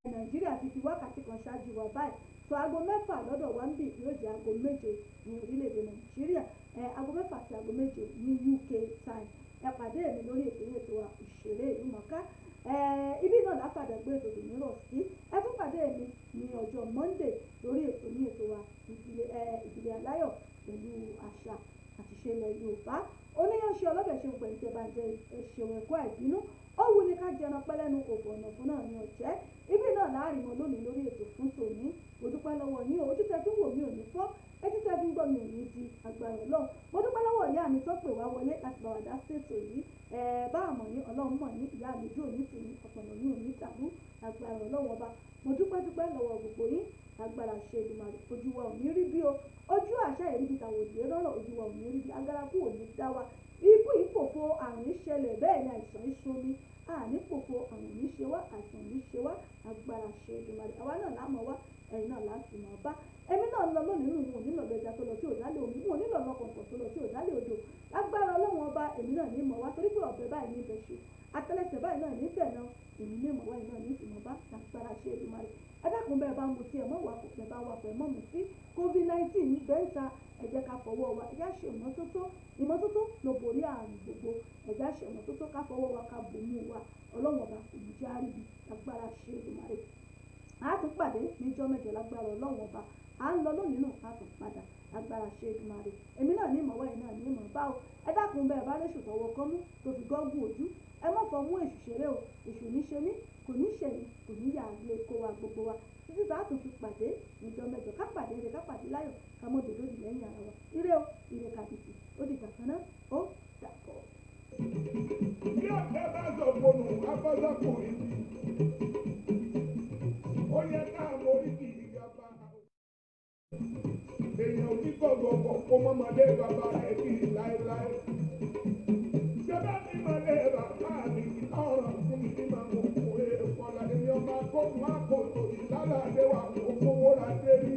Nàìjíríà ti fi wákàtí kan ṣáájú wa báyìí so aago 6 lọ́dọ̀ wa ń bì yóò jẹ́ aago 7 ní orílẹ̀-èdè Nàìjíríà aago 6 sí aago 7 ní UK time ẹ pàdé mi lórí ètò yìí ètò òṣèré ìlúmọ̀ọ́ká ibi náà lápàdé gbé ètò ìmíràn sí ẹ tún pàdé mi ní ọjọ́ Monday lórí ètò ní ètò wa Ìdílé Aláyọ̀ pẹ̀lú àṣà àti ìṣẹ̀lẹ̀ Yorùbá oníyanṣẹ́ ọlọ́bẹ̀ ṣe gbogbo ẹ̀yìn tí ẹ bá ń jẹ ìṣẹ̀wọ̀n ẹ̀kọ́ àìbínú ó wù ní ká jẹran pẹ́lẹ́nu òbò ọ̀nà fún náà ní ọ̀jẹ́ ibi náà láàrin mọ́ lónìí lórí ètò fún tòní mo dúpẹ́ lọ́wọ́ yín o ojú tẹ fi ń wò mí ò ní fọ́ etí tẹ fi ń gbọ́ mi ò ní di agbára Ọlọ́run mo dúpẹ́ lọ́wọ́ ìyá mi tó pè wá wọlé láti bá wa dá ṣètò yìí bá àmọ̀ yín Ọlọ́run mọ̀ ní ìyá mi dúró ní tèmi ọ̀pọ̀nà mi ò ní tàbú agbára Ọlọ́run ọba mo dúpẹ́ lọ́wọ́ gbogbo yín agbára ṣe Èdùmàrè ojú wa ò ní rí bí o ojú àṣà ìrìbí tàwọn òdìdé lọ́rọ̀ ojú wa ò ní rí bí agaraku ò ní dá wa ikú ìpòfo àrùn ìṣẹ̀lẹ̀ bẹ́ẹ̀ ni àìsàn ìṣomi àní pòfo àrùn ní ṣe wá àìsàn ní ṣe wá agbára ṣe Èdùmàrè àwa náà láàmú wá ẹ̀yin náà láti mọ̀ bá èmi náà lọ lónìí nínú wọn nílò lẹja tó lọ tí ò dálé omi wọn nílò lọkọ̀ọ̀kọ̀ tó lọ tí ò dálé odò lágbára Ọlọ́run ọba èmi náà ní mọ̀ wá torí pé ọ̀bẹ báyìí ní ibẹ̀ ṣe àtẹ́lẹsẹ̀ báyìí náà ní bẹ̀ náà èmi ní mọ̀ wá èmi náà ní ìmọ̀ bá agbára ṣe Èdùmàrè ẹ dákun bẹ́ẹ̀ bá mu sí ẹ mọ́ wà kò bẹ́ẹ̀ bá wà pẹ̀ mọ́ mu sí COVID-19 bẹ́ẹ̀ ta ẹ jẹ́ ká fọwọ́ wa ẹ já ṣe ìmọ́tótó ló borí àrùn gbogbo ẹ já ṣe ìmọ́tótó ká fọwọ́ wa ká bomú wa Ọlọ́run ọba kò ní já ríbi agbára ṣe Èdùmàrè a tún pàdé níjọ́ mẹ́jọ lágbára Ọlọ́run ọba à ń lọ lónìí náà a tún padà agbára ṣe Èdùmàrè èmi náà ní ìmọ̀wá ẹ̀ náà ní ìmọ̀ bá o ẹ dákun bẹ́ẹ̀ bá léṣù tọwọ́ kọ́ mú tó fi gọ́gùn ojú ẹ má fọ mú èṣù ṣeré o èṣù ní ṣe mí kò ní ṣẹ̀yìn kò ní yà á lé kó wa gbogbo wa títí tá a tún fi pàdé níjọ́ mẹ́jọ ká pàdé rẹ ká pàdé láyọ̀ ká mọ̀ dòdò dì lẹ́yìn ara wa ire o ire kàdìsì ó di kàkan náà ó dàpọ̀. Bí ọ̀tẹ̀ bá sọ fóònù afọ́sọ́kùnrin ó yẹ ká mórí kì í gaba. Èèyàn ò ní gbọ̀gbọ̀gbọ̀ kó mọ́mọdé bàbá rẹ̀ kì í láéláé. Ṣébà ní mọ̀lẹ́ bàbá mi ọ̀rọ̀ fún mi ní màmú òkú èèkọ́lá èmi ọmọ akókò àkókò ìlàlàdé wà fún owó ra dé rí.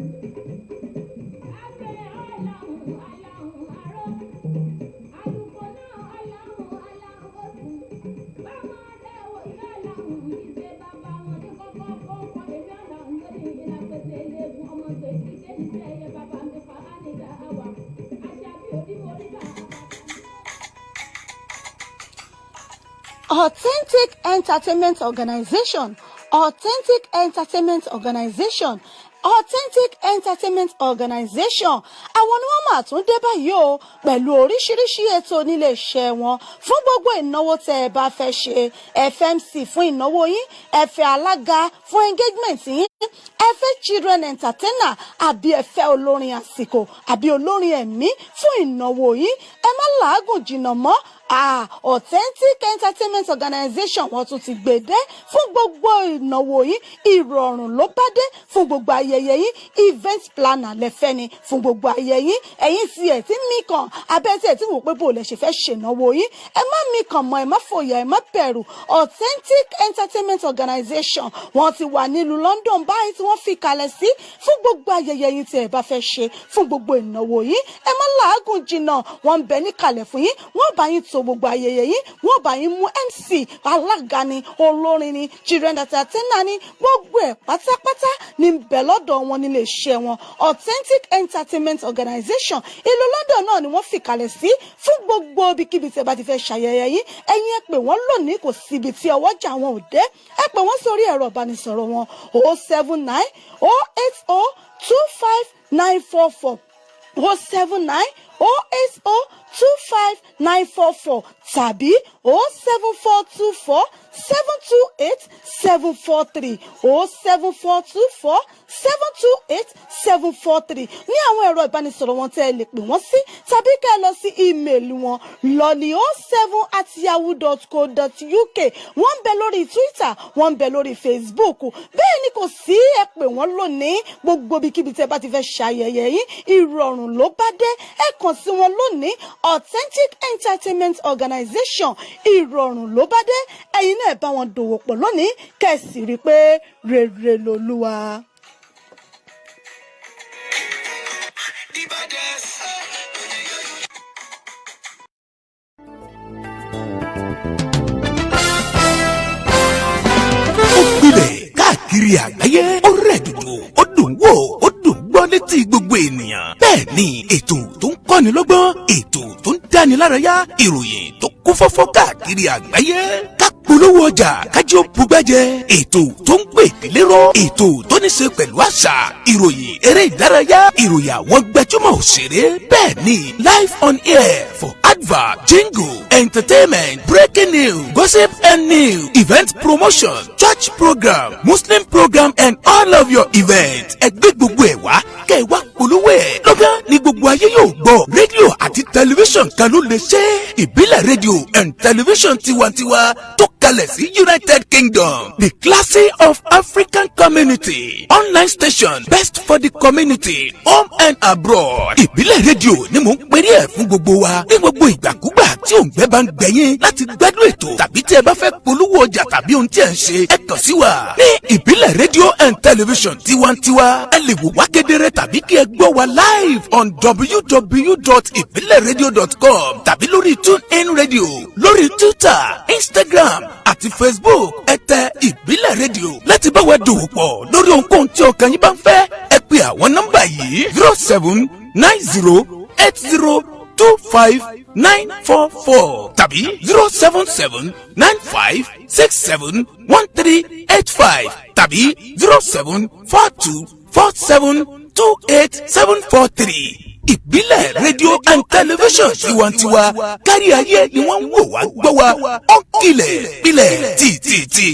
Authentic Entertainment Organization, Authentic Entertainment Organization, Authentic Entertainment Organization àwọn ni wọ́n máa tún dé báyìí o pẹ̀lú oríṣiríṣi ètò nílé iṣẹ́ wọn fún gbogbo ìnáwó tẹ́ ẹ bá fẹ́ ṣe FMC fún ìnáwó yín ẹ fẹ́ alága fún engagement yín ẹ fẹ́ children entertainer àbí ẹ fẹ́ olórin àsìkò àbí olórin ẹ̀mí fún ìnáwó yín ẹ má làágùn jìnnà mọ́ Authentic Entertainment Organization wọ́n tún ti gbèdé fún gbogbo ìnáwó yín ìrọ̀rùn ló bá dé fún gbogbo ayẹyẹ yín event planner lẹ́fẹ́ ni fún gbogbo ayẹyẹ yín ẹ̀yin tí ẹ̀ tí mí kan abẹ́tẹ̀ tí wò pé bò lẹ̀ ṣe fẹ́ ṣènáwó yín ẹ má mí kan mọ́ ẹ má fòyà ẹ má bẹ̀rù Authentic Entertainment Organization wọ́n ti wà nílùú London báyìí tí wọ́n fi kalẹ̀ sí fún gbogbo ayẹyẹ yín tí ẹ bá fẹ́ ṣe fún gbogbo ìnáwó yín ẹ má làágùn jìnnà wọ́n ń bẹ níkàlẹ̀ fún yín wọ́n bá yín tó gbogbo ayẹyẹ yín wọ́n bá yín mú MC alága ni olórin ni children entertainer ni gbogbo ẹ̀ pátápátá ní bẹ̀ lọ́dọ̀ wọn nílé iṣẹ́ wọn Authentic Entertainment Organization ìlú London náà ni wọ́n fi kalẹ̀ sí fún gbogbo ibikíbi tí ẹ bá ti fẹ́ ṣayẹyẹ yín ẹ̀yin ẹ pè wọ́n lónìí kò síbi tí ọwọ́jà wọn ò dé ẹ pè wọ́n sórí ẹ̀rọ ìbánisọ̀rọ̀ wọn 079 080 25944 079 080 25944 tàbí 07424 728 743 07424 728 743 ní àwọn ẹ̀rọ ìbánisọ̀rọ̀ wọn tẹ́ ẹ lè pè wọ́n sí tàbí kẹ́ ẹ lọ sí ímeèlì wọn lolly07@yahoo.co.uk wọ́n ń bẹ lórí Twitter wọ́n ń bẹ lórí Facebook bẹ́ẹ̀ ni kò sí ẹ pè wọ́n lónìí gbogbo ibikíbi tẹ́ bá ti fẹ́ ṣayẹyẹ yín ìrọ̀rùn ló bá dé ẹ kàn sí wọn lónìí Authentic Entertainment Organization ìrọ̀rùn ló bá dé ẹ̀yin náà bá wọn dòwò pọ̀ lónìí kẹ́sì rí i pé rere lolúwa. Ó gbilẹ̀ káàkiri àgbáyé ó rẹ̀ dùdù ó dùn wò ó dùn gbọ́ létí gbogbo ènìyàn. Bẹ́ẹ̀ ni ètò tó ń kọ́ni lọ́gbọ́n ètò tó ń dáni lárayá ìròyìn tó kún fọ́fọ́ káàkiri àgbáyé. Polówó ọjà kájí ó bugbẹ́jẹ ètò tó ń pè délérò ètò tó ní ṣe pẹ̀lú àṣà ìròyìn eré ìdárayá ìròyìn àwọn gbajúmọ̀ òṣèré bẹ́ẹ̀ ni live on air for advert jingle entertainment breaking news gossip and news event promotion church program muslim program and all of your events ẹgbẹ́ gbogbo ẹ̀ wá kẹ́ ẹ wá polówó ẹ̀ lọ́gán ní gbogbo ayé yóò gbọ́ rédíò àti tẹlifíṣàn kan ló lè ṣe ìbílẹ̀ rédíò and tẹlifíṣàn tiwantiwa tó kalẹ̀ sí United Kingdom the classy of African community online station best for the community home and abroad ìbílẹ̀ rédíò ni mò ń pèrè ẹ̀ fún gbogbo wa ní gbogbo ìgbàkúgbà tí òǹgbẹ́ bá ń gbẹ̀yìn láti gbádùn ètò tàbí tí ẹ bá fẹ́ polówó ọjà tàbí ohun tí ẹ ń ṣe ẹ kàn sí wa ní ìbílẹ̀ rédíò and television tiwantiwa ẹ lè wò wá kedere tàbí kí ẹ gbọ́ wa live on www.ibileradio.com tàbí lórí TuneIn Radio lórí Twitter Instagram àti Facebook ẹ tẹ ìbílẹ̀ rédíò láti bá wa dòwò pọ̀ lórí ohunkóhun tí ọkàn yín bá ń fẹ́ ẹ pè àwọn nọ́mbà yìí 0790802594 tàbí 07795671385 tàbí 07424728743 ìbílẹ̀ rédíò and television tiwantiwa kárí ayé ni wọ́n ń wò wá gbọ́ wa ó kílẹ̀ bílẹ̀ tìtìtì.